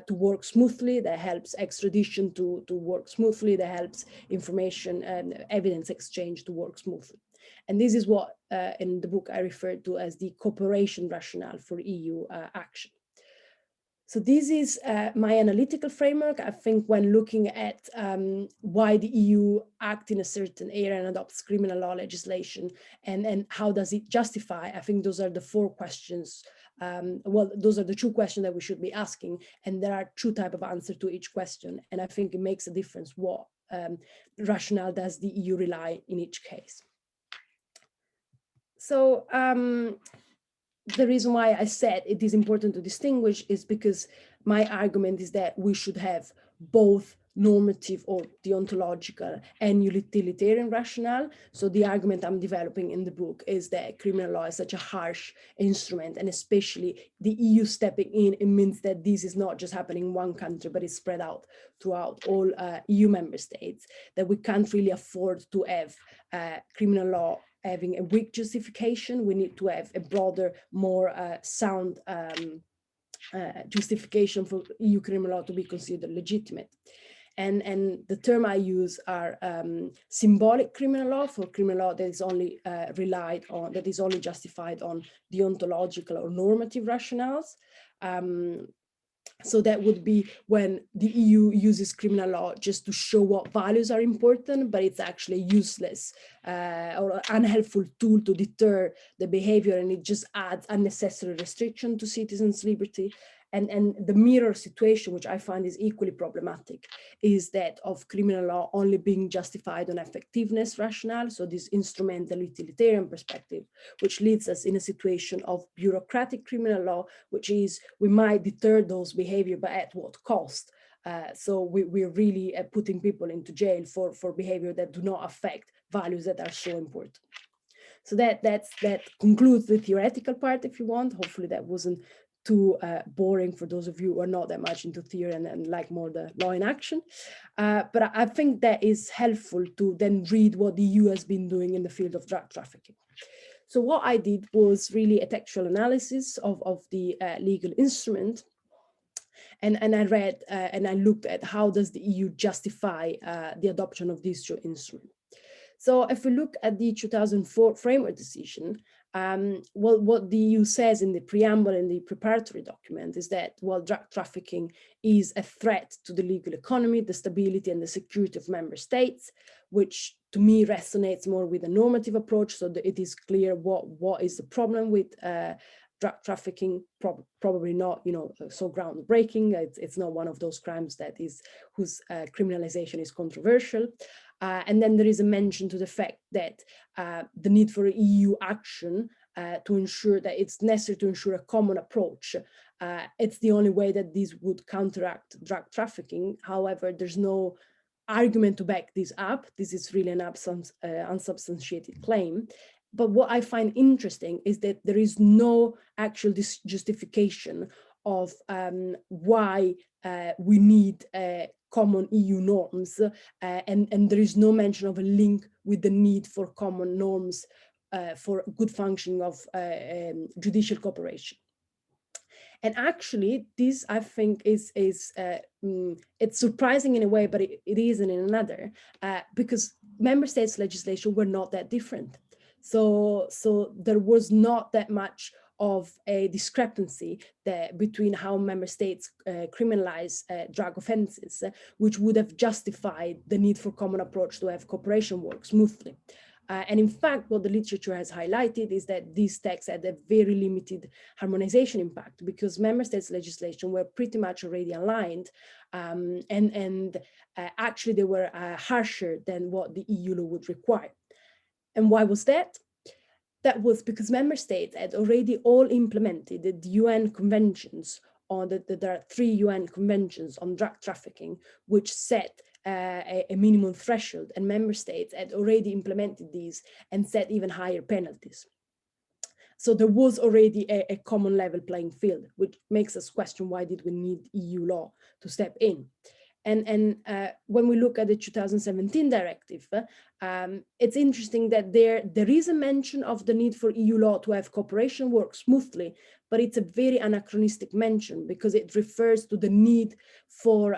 Speaker 4: to work smoothly, that helps extradition to work smoothly, that helps information and evidence exchange to work smoothly. And this is what in the book I referred to as the cooperation rationale for EU action. So this is my analytical framework. I think when looking at why the EU act in a certain area and adopts criminal law legislation, and how does it justify, I think those are the four questions. Well, those are the two questions that we should be asking, and there are two types of answer to each question. And I think it makes a difference what rationale does the EU rely in each case. So the reason why I said it is important to distinguish is because my argument is that we should have both normative or deontological and utilitarian rationale. So the argument I'm developing in the book is that criminal law is such a harsh instrument, and especially the EU stepping in, it means that this is not just happening in one country, but it's spread out throughout all EU member states, that we can't really afford to have criminal law having a weak justification. We need to have a broader, more sound justification for EU criminal law to be considered legitimate. And the term I use are symbolic criminal law, for criminal law that is only relied on, that is only justified on deontological or normative rationales. So that would be when the EU uses criminal law just to show what values are important, but it's actually a useless or unhelpful tool to deter the behavior, and it just adds unnecessary restriction to citizens' liberty. And the mirror situation, which I find is equally problematic, is that of criminal law only being justified on effectiveness rationale, so this instrumental utilitarian perspective, which leads us in a situation of bureaucratic criminal law, which is we might deter those behavior, but at what cost? So we're really putting people into jail for behavior that do not affect values that are so important. So that concludes the theoretical part, if you want. Hopefully that wasn't too boring for those of you who are not that much into theory and like more the law in action. But I think that is helpful to then read what the EU has been doing in the field of drug trafficking. So what I did was really a textual analysis of the legal instrument. And I read and I looked at how does the EU justify the adoption of this instrument. So if we look at the 2004 framework decision, well, what the EU says in the preamble and the preparatory document is that, well, drug trafficking is a threat to the legal economy, the stability and the security of member states, which to me resonates more with a normative approach, so that it is clear what is the problem with drug trafficking. Probably not, so groundbreaking. It's not one of those crimes that is whose criminalization is controversial. And then there is a mention to the fact that the need for EU action to ensure that it's necessary to ensure a common approach. It's the only way that this would counteract drug trafficking. However, there's no argument to back this up. This is really an unsubstantiated claim. But what I find interesting is that there is no actual justification of why we need common EU norms, and there is no mention of a link with the need for common norms for good functioning of judicial cooperation. And actually, this I think is it's surprising in a way, but it isn't in another, because member states' legislation were not that different. So there was not that much of a discrepancy between how member states criminalize drug offenses, which would have justified the need for common approach to have cooperation work smoothly. And in fact, what the literature has highlighted is that these texts had a very limited harmonization impact, because member states' legislation were pretty much already aligned, and actually they were harsher than what the EU law would require. And why was that? That was because member states had already all implemented the UN conventions on there are 3 UN conventions on drug trafficking, which set a minimum threshold, and member states had already implemented these and set even higher penalties. So there was already a common level playing field, which makes us question, why did we need EU law to step in? And when we look at the 2017 directive, it's interesting that there is a mention of the need for EU law to have cooperation work smoothly, but it's a very anachronistic mention, because it refers to the need for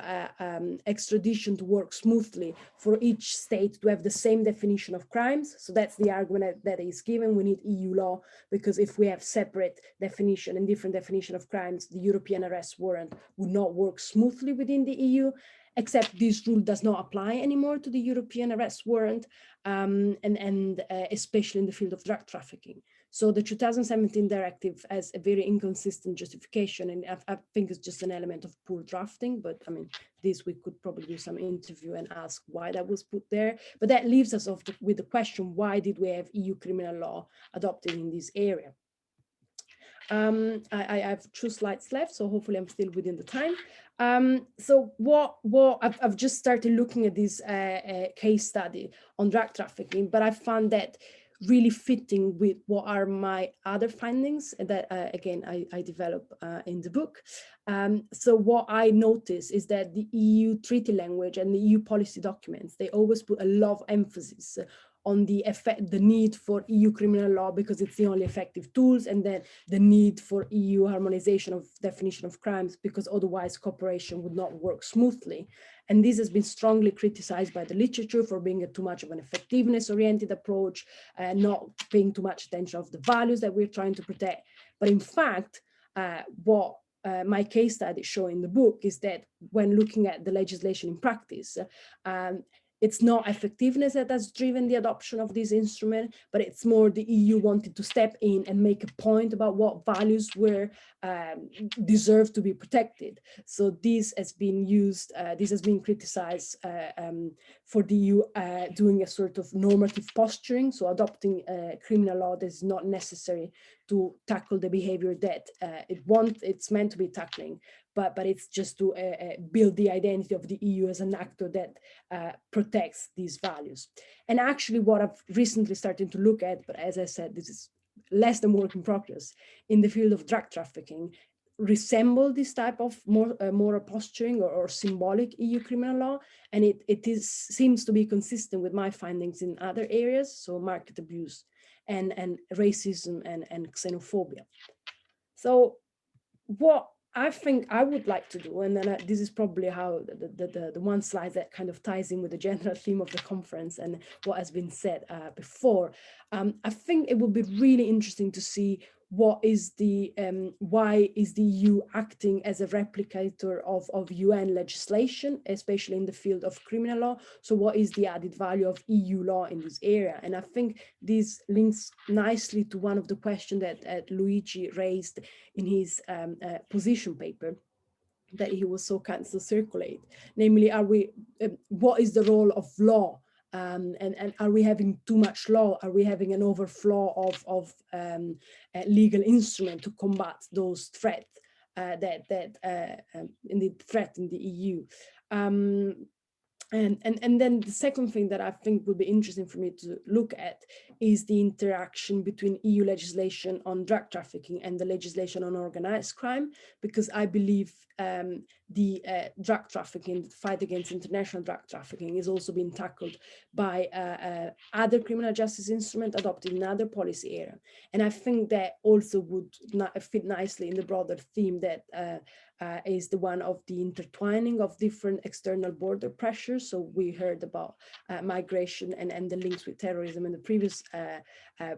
Speaker 4: extradition to work smoothly for each state to have the same definition of crimes. So that's the argument that is given. We need EU law because if we have separate definition and different definition of crimes, the European arrest warrant would not work smoothly within the EU. Except this rule does not apply anymore to the European arrest warrant, and especially in the field of drug trafficking. So the 2017 directive has a very inconsistent justification, and I think it's just an element of poor drafting, but I mean, this we could probably do some interview and ask why that was put there. But that leaves us with the question, why did we have EU criminal law adopted in this area? I have 2 slides left, so hopefully I'm still within the time. So what I've just started looking at this case study on drug trafficking, but I found that really fitting with what are my other findings that again I develop in the book. So what I notice is that the EU treaty language and the EU policy documents, they always put a lot of emphasis on the need for EU criminal law because it's the only effective tools, and then the need for EU harmonization of definition of crimes because otherwise cooperation would not work smoothly. And this has been strongly criticized by the literature for being too much of an effectiveness-oriented approach, not paying too much attention of the values that we're trying to protect. But in fact, what my case studies show in the book is that when looking at the legislation in practice, it's not effectiveness that has driven the adoption of this instrument, but it's more the EU wanted to step in and make a point about what values were deserve to be protected. So this has been used, this has been criticized for the EU doing a sort of normative posturing, so adopting criminal law that is not necessary to tackle the behavior that it's meant to be tackling, but it's just to build the identity of the EU as an actor that protects these values. And actually what I've recently started to look at, but as I said, this is less than work in progress, in the field of drug trafficking, resemble this type of moral posturing or symbolic EU criminal law, and it seems to be consistent with my findings in other areas, so market abuse and racism and xenophobia. So what I think I would like to do, and then this is probably how the one slide that kind of ties in with the general theme of the conference and what has been said before. I think it would be really interesting to see what is the why is the EU acting as a replicator of UN legislation, especially in the field of criminal law. So what is the added value of EU law in this area? And I think this links nicely to one of the questions that Luigi raised in his position paper that he was so kind to circulate, namely, what is the role of law? And are we having too much law? Are we having an overflow of legal instrument to combat those threats that indeed threaten the EU? And then the second thing that I think would be interesting for me to look at is the interaction between EU legislation on drug trafficking and the legislation on organized crime, because I believe the drug trafficking, the fight against international drug trafficking, is also being tackled by other criminal justice instruments adopted in other policy area. And I think that also would fit nicely in the broader theme that is the one of the intertwining of different external border pressures. So we heard about migration and the links with terrorism in the previous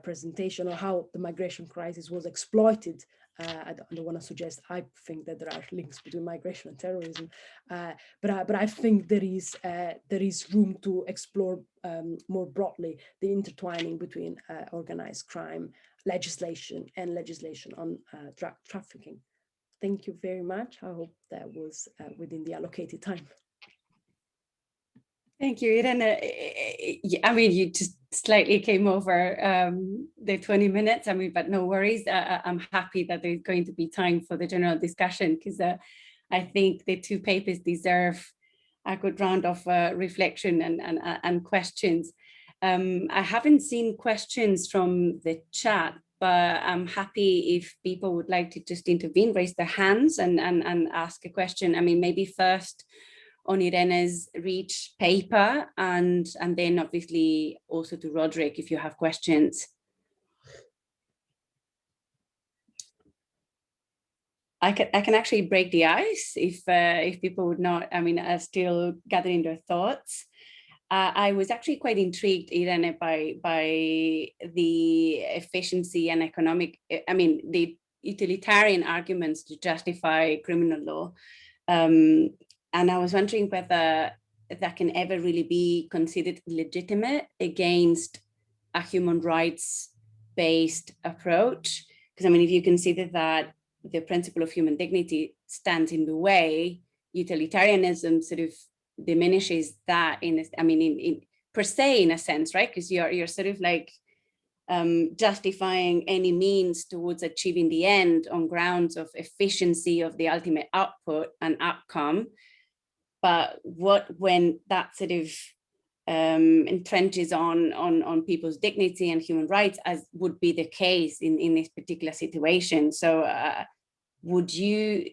Speaker 4: presentation, or how the migration crisis was exploited. I don't want to suggest I think that there are links between migration and terrorism, but I think there is room to explore more broadly the intertwining between organized crime legislation and legislation on drug trafficking. Thank you very much. I hope that was within the allocated time.
Speaker 1: Thank you, Irene. I mean, you just slightly came over the 20 minutes. I mean, but no worries. I'm happy that there's going to be time for the general discussion, because I think the two papers deserve a good round of reflection and questions. I haven't seen questions from the chat, but I'm happy if people would like to just intervene, raise their hands and ask a question. I mean, maybe first on Irene's REACH paper, and then obviously also to Roderick if you have questions. I can actually break the ice if people would not, I mean, are still gathering their thoughts. I was actually quite intrigued, Irene, by the efficiency and economic, I mean, the utilitarian arguments to justify criminal law. And I was wondering whether that can ever really be considered legitimate against a human rights-based approach. Because I mean, if you consider that the principle of human dignity stands in the way, utilitarianism sort of diminishes that in per se, in a sense, right? Because you're sort of like justifying any means towards achieving the end on grounds of efficiency of the ultimate output and outcome. But what when that sort of entrenches on people's dignity and human rights, as would be the case in this particular situation? So would you,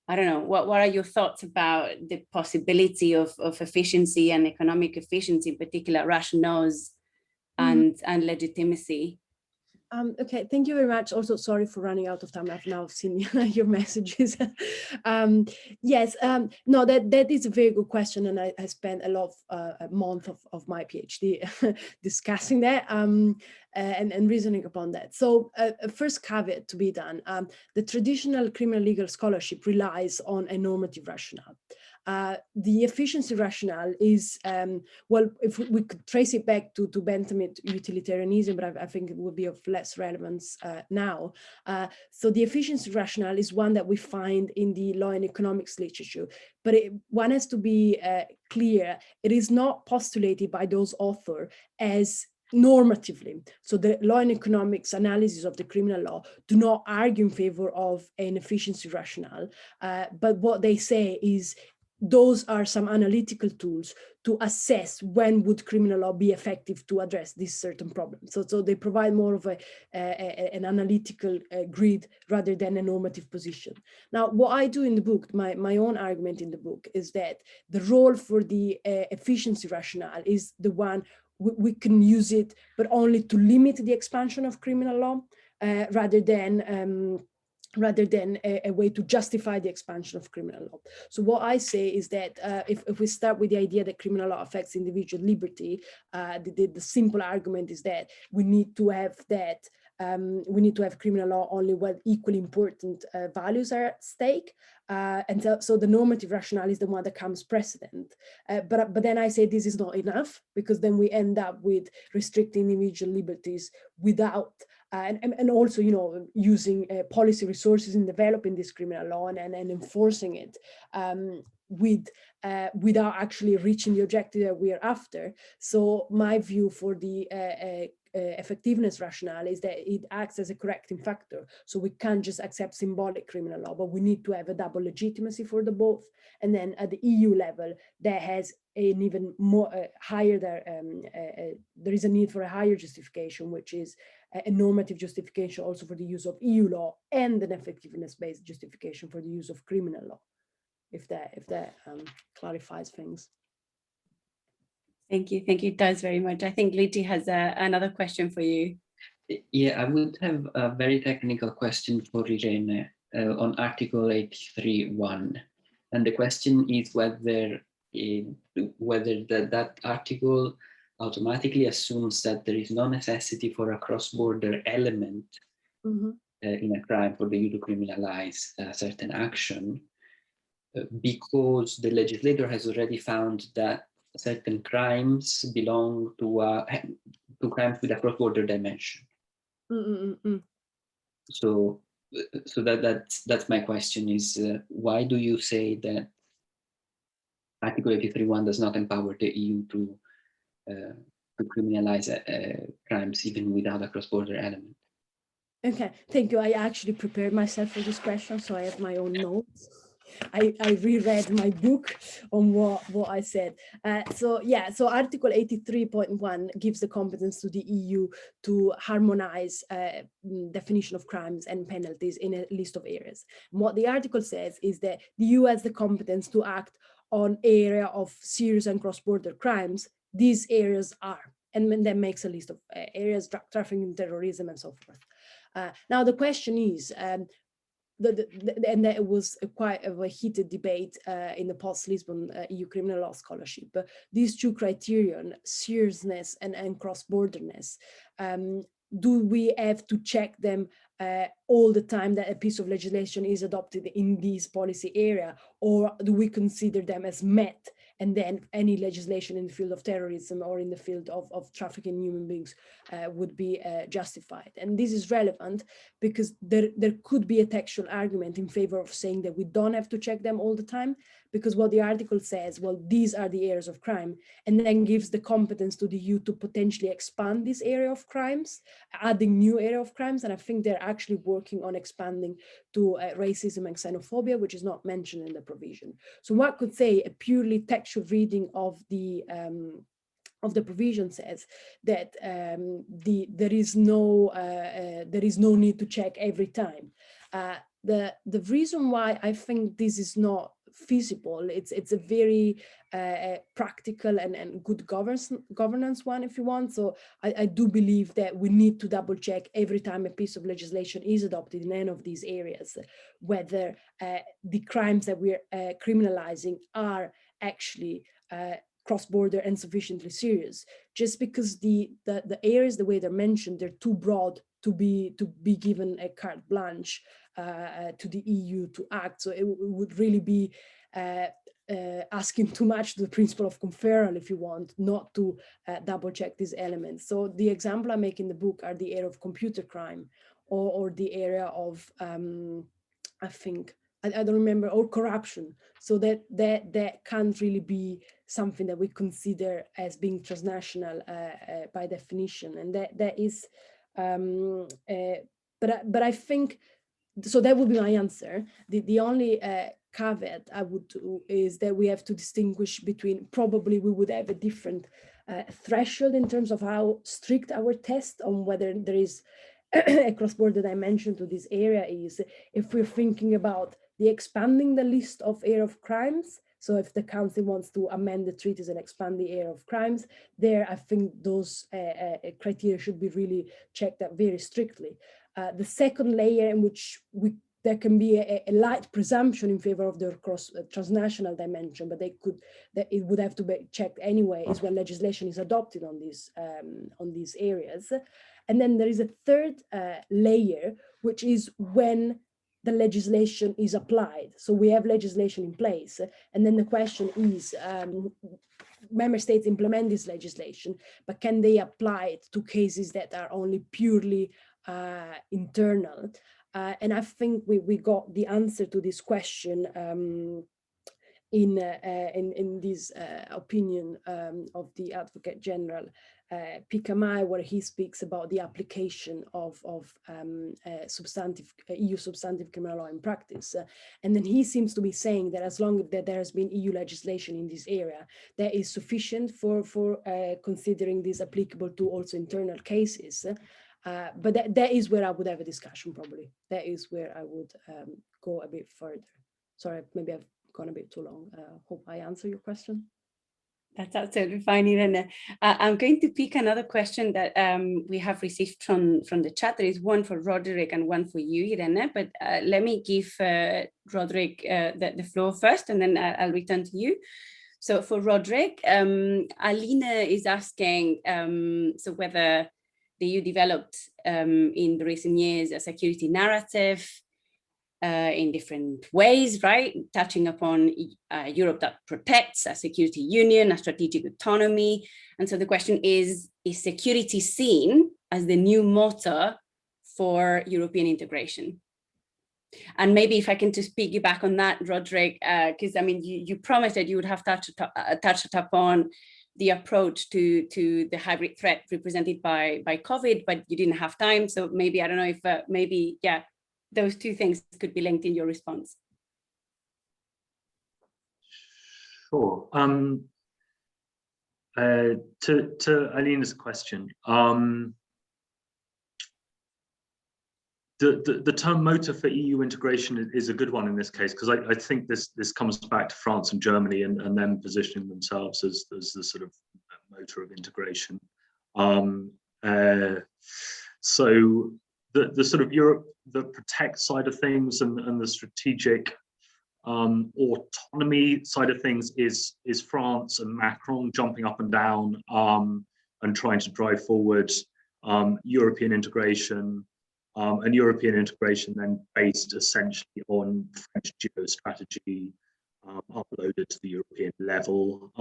Speaker 1: I don't know, what are your thoughts about the possibility of efficiency and economic efficiency, in particular rationales and legitimacy?
Speaker 4: Okay, thank you very much. Also, sorry for running out of time. I've now seen your messages. Yes, no, that is a very good question, and I spent a lot of a month of my PhD discussing that and reasoning upon that. So, first caveat to be done: the traditional criminal legal scholarship relies on a normative rationale. The efficiency rationale is, well, if we could trace it back to Benthamite utilitarianism, but I think it would be of less relevance now. So the efficiency rationale is one that we find in the law and economics literature, but one has to be clear, it is not postulated by those authors as normatively. So the law and economics analysis of the criminal law do not argue in favor of an efficiency rationale, but what they say is those are some analytical tools to assess when would criminal law be effective to address this certain problem. So they provide more of an analytical grid rather than a normative position. Now, what I do in the book, my own argument in the book, is that the role for the efficiency rationale is the one we can use it, but only to limit the expansion of criminal law rather than a way to justify the expansion of criminal law. So what I say is that if we start with the idea that criminal law affects individual liberty, the simple argument is that we need to have that, we need to have criminal law only when equally important values are at stake. And so the normative rationale is the one that comes precedent. But then I say this is not enough, because then we end up with restricting individual liberties without and also, you know, using policy resources in developing this criminal law and enforcing it without actually reaching the objective that we are after. So my view for the effectiveness rationale is that it acts as a correcting factor. So we can't just accept symbolic criminal law, but we need to have a double legitimacy for the both. And then at the EU level, that has an even more higher, there is a need for a higher justification, which is a normative justification also for the use of EU law, and an effectiveness-based justification for the use of criminal law, if that clarifies things.
Speaker 1: Thank you, it does very much. I think Luigi has another question for you.
Speaker 3: Yeah, I would have a very technical question for Irene on Article 83.1, and the question is whether that article automatically assumes that there is no necessity for a cross-border element in a crime for the EU to criminalize a certain action, because the legislator has already found that certain crimes belong to crimes with a cross-border dimension. So that's my question: is why do you say that Article 83.1 does not empower the EU to criminalize crimes even without a cross-border element?
Speaker 4: Okay, thank you. I actually prepared myself for this question, so I have my own notes. I reread my book on what I said. So Article 83.1 gives the competence to the EU to harmonize definition of crimes and penalties in a list of areas. And what the article says is that the EU has the competence to act on area of serious and cross-border crimes. These areas are, and then makes a list of areas: drug trafficking, terrorism, and so forth. Now the question is, and there was quite a heated debate in the post-Lisbon EU criminal law scholarship. These two criterion, seriousness and cross-borderness, do we have to check them all the time that a piece of legislation is adopted in this policy area, or do we consider them as met, and then any legislation in the field of terrorism or in the field of trafficking human beings would be justified? And this is relevant because there could be a textual argument in favor of saying that we don't have to check them all the time, because what the article says, well, these are the areas of crime, and then gives the competence to the EU to potentially expand this area of crimes, adding new area of crimes. And I think they're actually working on expanding to racism and xenophobia, which is not mentioned in the provision. So one could say a purely textual reading of the provision says that there is no need to check every time. The reason why I think this is not feasible, it's a very practical and good governance one, if you want. So I do believe that we need to double check every time a piece of legislation is adopted in any of these areas, whether the crimes that we're criminalizing are actually cross-border and sufficiently serious. Just because the areas, the way they're mentioned, they're too broad to be given a carte blanche to the EU to act. So it would really be asking too much to the principle of conferral, if you want, not to double check these elements. So the example I make in the book are the area of computer crime, or the area of I think, I don't remember, or corruption. So that can't really be something that we consider as being transnational by definition, and that is, but I think, so that would be my answer. The only caveat I would do is that we have to distinguish between, probably we would have a different threshold in terms of how strict our test on whether there is a cross-border dimension to this area is, if we're thinking about the expanding the list of area of crimes. So if the council wants to amend the treaties and expand the area of crimes, there I think those criteria should be really checked out very strictly. The second layer in which there can be a light presumption in favor of the transnational dimension, but it would have to be checked anyway, is when legislation is adopted on these areas. And then there is a third layer, which is when the legislation is applied. So we have legislation in place, and then the question is, member states implement this legislation, but can they apply it to cases that are only purely internal? And I think we got the answer to this question in this opinion of the Advocate General Picamai, where he speaks about the application of EU substantive criminal law in practice. And then he seems to be saying that as long as there has been EU legislation in this area, that is sufficient for considering this applicable to also internal cases. But that is where I would have a discussion, probably. That is where I would go a bit further. Sorry, maybe I've gone a bit too long. Hope I answer your question.
Speaker 1: That's absolutely fine, Irene. I'm going to pick another question that we have received from the chat. There is one for Roderick and one for you, Irene, but let me give Roderick the floor first, and then I'll return to you. So for Roderick, Alina is asking so whether the EU developed in the recent years a security narrative in different ways, right? Touching upon Europe that protects, a security union, a strategic autonomy. And so the question is security seen as the new motor for European integration? And maybe if I can just piggyback on that, Roderick, because I mean, you promised that you would have touched upon the approach to the hybrid threat represented by COVID, but you didn't have time. So maybe, I don't know if maybe, yeah, those two things could be linked in your response.
Speaker 2: Sure. To Alina's question, the term motor for EU integration is a good one in this case, because I think this comes back to France and Germany and them positioning themselves as the sort of motor of integration. So the sort of Europe that protects side of things and the strategic autonomy side of things is France and Macron jumping up and down and trying to drive forward European integration, and European integration then based essentially on French geostrategy uploaded to the European level.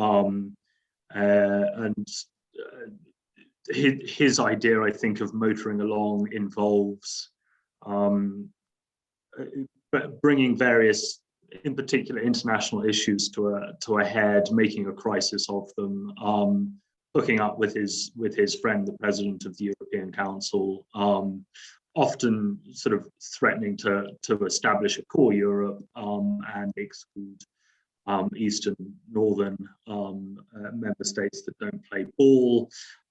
Speaker 2: And his idea, I think, of motoring along involves bringing various in particular, international issues to a head, making a crisis of them, hooking up with his friend, the president of the European Council, often sort of threatening to establish a core Europe and exclude Eastern, Northern member states that don't play ball,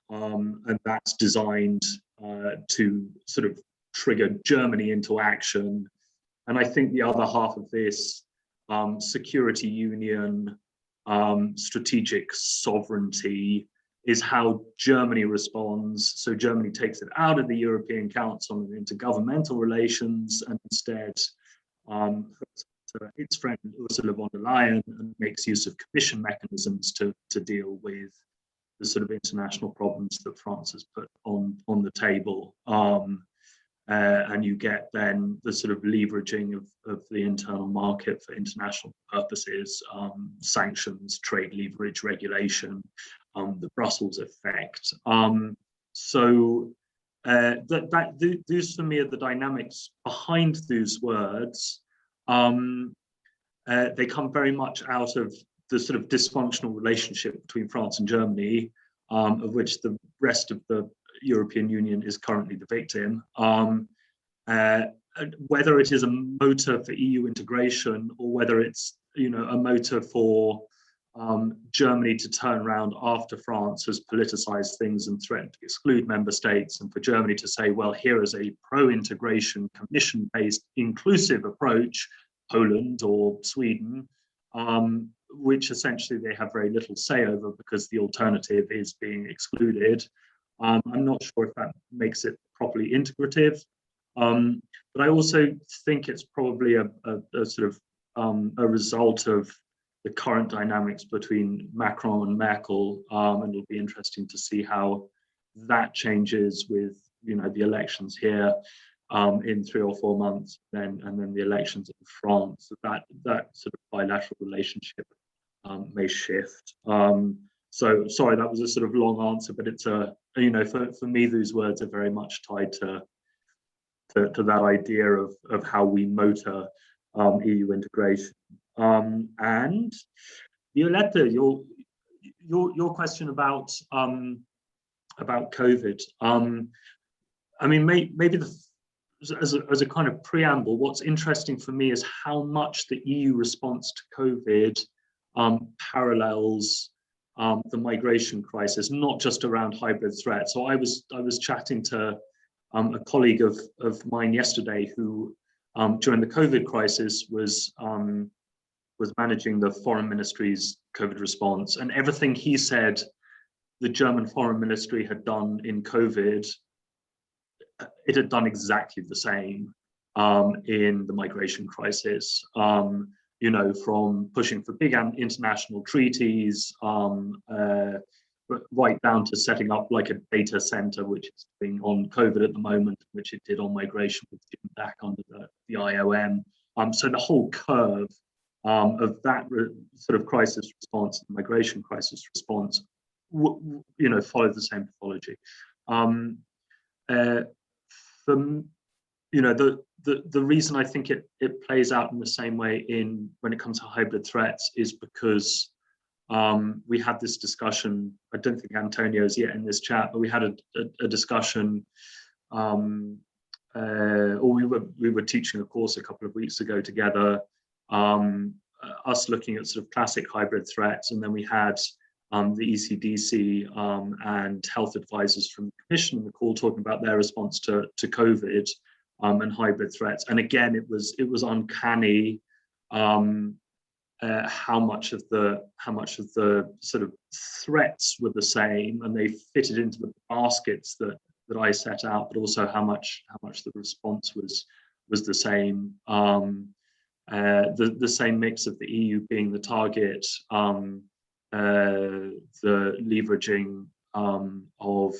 Speaker 2: and that's designed to sort of trigger Germany into action. And I think the other half of this, security union, strategic sovereignty, is how Germany responds. So Germany takes it out of the European Council and into governmental relations, and instead its friend Ursula von der Leyen, and makes use of commission mechanisms to deal with the sort of international problems that France has put on the table. And you get then the sort of leveraging of the internal market for international purposes, sanctions, trade leverage, regulation, the Brussels effect. So these for me are the dynamics behind these words. They come very much out of the sort of dysfunctional relationship between France and Germany, of which the rest of the European Union is currently the victim. Whether it is a motor for EU integration, or whether it's a motor for Germany to turn around after France has politicized things and threatened to exclude member states, and for Germany to say, well, here is a pro-integration, commission-based, inclusive approach, Poland or Sweden, which essentially they have very little say over because the alternative is being excluded. I'm not sure if that makes it properly integrative, but I also think it's probably a sort of a result of the current dynamics between Macron and Merkel, and it'll be interesting to see how that changes with the elections here in 3 or 4 months, and then the elections in France. That sort of bilateral relationship may shift. So sorry, that was a sort of long answer, but it's for me these words are very much tied to that idea of how we motor EU integration. And Violeta, your question about COVID. I mean, maybe as a kind of preamble, what's interesting for me is how much the EU response to COVID parallels the migration crisis, not just around hybrid threats. So I was chatting to a colleague of mine yesterday who, during the COVID crisis, was managing the foreign ministry's COVID response, and everything he said the German foreign ministry had done in COVID, it had done exactly the same in the migration crisis. From pushing for big international treaties, right down to setting up like a data center, which is doing on COVID at the moment, which it did on migration with Jim back under the IOM. So the whole curve of that sort of crisis response, the migration crisis response, followed the same pathology. The reason I think it plays out in the same way when it comes to hybrid threats is because we had this discussion. I don't think Antonio's yet in this chat, but we had a discussion, or we were teaching a course a couple of weeks ago together, us looking at sort of classic hybrid threats, and then we had the ECDC and health advisors from the Commission in the call talking about their response to COVID and hybrid threats. And again, it was uncanny how much of the sort of threats were the same, and they fitted into the baskets that I set out, but also how much the response was the same. The same mix of the EU being the target, the leveraging of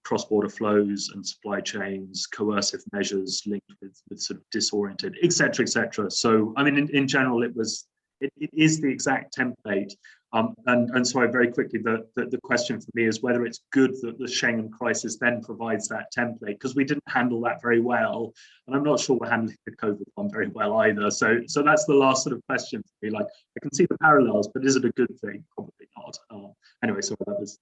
Speaker 2: cross-border flows and supply chains, coercive measures linked with sort of disoriented, etc., etc. So, I mean, in general, it is the exact template. And so very quickly, the question for me is whether it's good that the Schengen crisis then provides that template, because we didn't handle that very well. And I'm not sure we're handling the COVID one very well either. So that's the last sort of question for me. Like, I can see the parallels, but is it a good thing? Probably not. Anyway, so that was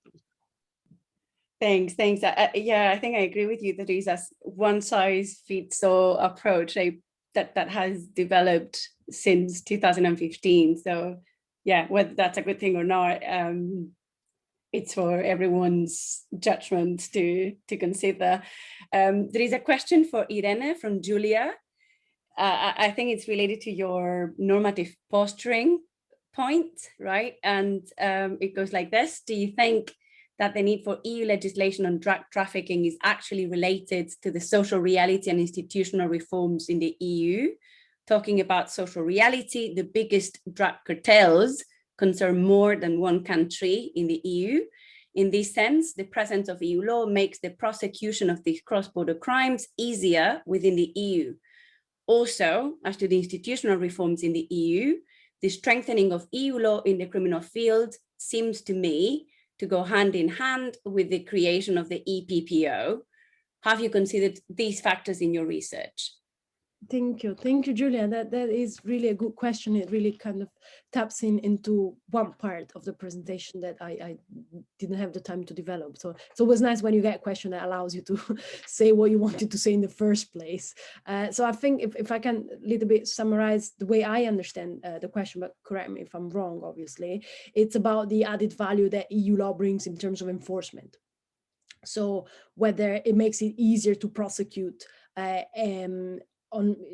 Speaker 1: Thanks. Yeah, I think I agree with you that there is a one-size-fits-all approach that has developed since 2015. So yeah, whether that's a good thing or not, it's for everyone's judgment to consider. There is a question for Irene from Julia. I think it's related to your normative posturing point, right? And it goes like this. Do you think that the need for EU legislation on drug trafficking is actually related to the social reality and institutional reforms in the EU? Talking about social reality, the biggest drug cartels concern more than one country in the EU. In this sense, the presence of EU law makes the prosecution of these cross-border crimes easier within the EU. Also, as to the institutional reforms in the EU, the strengthening of EU law in the criminal field seems to me to go hand in hand with the creation of the EPPO. Have you considered these factors in your research?
Speaker 4: Thank you, Julia. That is really a good question. It really kind of taps into one part of the presentation that I didn't have the time to develop. So it's always nice when you get a question that allows you to say what you wanted to say in the first place. So I think if I can a little bit summarize the way I understand the question, but correct me if I'm wrong, obviously, it's about the added value that EU law brings in terms of enforcement. So whether it makes it easier to prosecute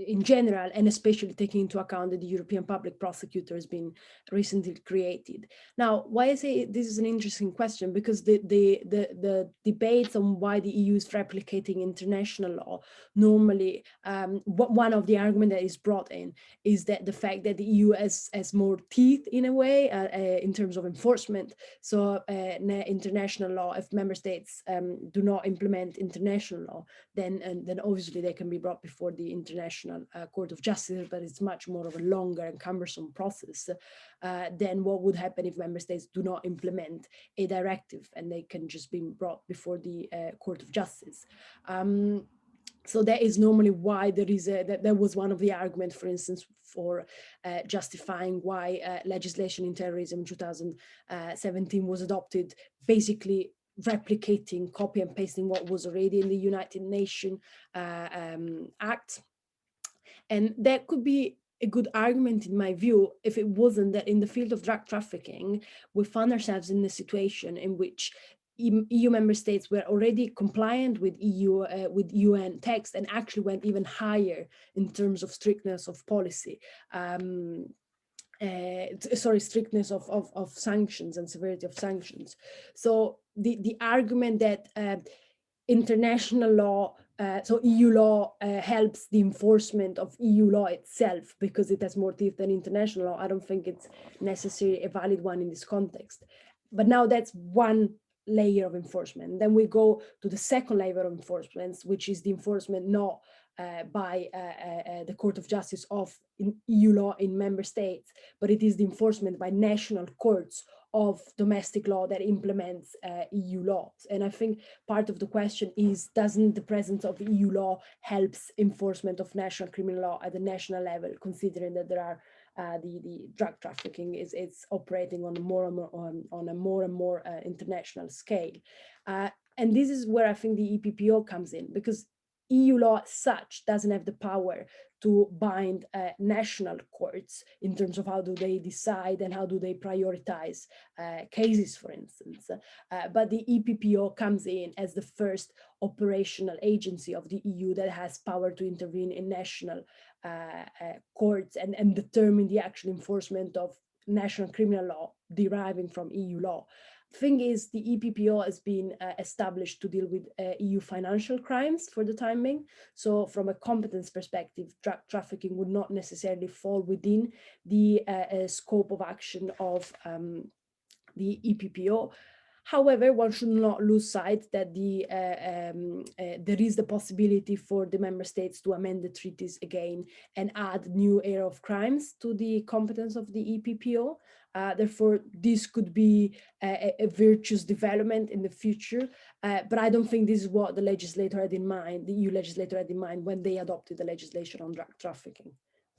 Speaker 4: in general, and especially taking into account that the European Public Prosecutor has been recently created. Now, why I say this is an interesting question, because the debates on why the EU is replicating international law, normally one of the arguments that is brought in is that the fact that the EU has more teeth in a way in terms of enforcement. So international law, if member states do not implement international law, then obviously they can be brought before the International Court of Justice, but it's much more of a longer and cumbersome process than what would happen if member states do not implement a directive and they can just be brought before the Court of Justice. So that is normally why there is that was one of the arguments, for instance, for justifying why legislation in terrorism in 2017 was adopted, basically replicating, copy and pasting what was already in the United Nations Act. And that could be a good argument in my view, if it wasn't that in the field of drug trafficking, we found ourselves in a situation in which EU member states were already compliant with UN text and actually went even higher in terms of strictness of policy. Strictness of sanctions and severity of sanctions. So the argument that international law, so EU law helps the enforcement of EU law itself because it has more teeth than international law, I don't think it's necessarily a valid one in this context. But now that's one layer of enforcement. Then we go to the second layer of enforcement, which is the enforcement not by the Court of Justice of EU law in member states, but it is the enforcement by national courts of domestic law that implements EU laws. And I think part of the question is, doesn't the presence of EU law helps enforcement of national criminal law at the national level, considering that there are the drug trafficking is operating on a more and more international scale. And this is where I think the EPPO comes in, because EU law as such doesn't have the power to bind national courts in terms of how do they decide and how do they prioritize cases, for instance. But the EPPO comes in as the first operational agency of the EU that has power to intervene in national courts and determine the actual enforcement of national criminal law deriving from EU law. Thing is, the EPPO has been established to deal with EU financial crimes for the time being. So from a competence perspective, drug trafficking would not necessarily fall within the scope of action of the EPPO. However, one should not lose sight that there is the possibility for the member states to amend the treaties again and add new area of crimes to the competence of the EPPO. Therefore, this could be a virtuous development in the future. But I don't think this is what the legislator had in mind, the EU legislator had in mind when they adopted the legislation on drug trafficking.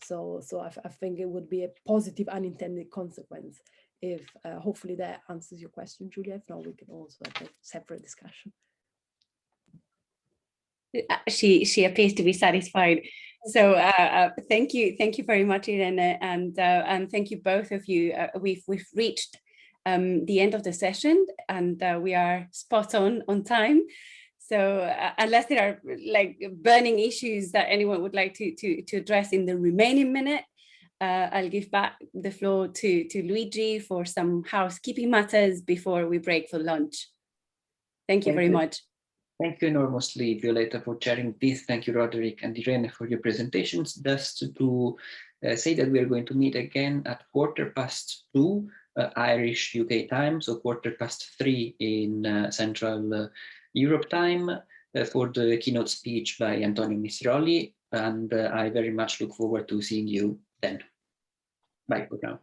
Speaker 4: So I think it would be a positive unintended consequence if hopefully that answers your question, Julia. If not, we can also have a separate discussion.
Speaker 1: She appears to be satisfied. So thank you very much, Irene, and thank you both of you. We've reached the end of the session, and we are spot on time. So unless there are like burning issues that anyone would like to address in the remaining minute, I'll give back the floor to Luigi for some housekeeping matters before we break for lunch. Thank you very much.
Speaker 3: Thank you enormously, Violeta, for sharing this. Thank you, Roderick and Irene, for your presentations. Just to say that we are going to meet again at 2:15 Irish UK time, so 3:15 in Central Europe time for the keynote speech by Antonio Misiroli. And I very much look forward to seeing you then. Bye for now.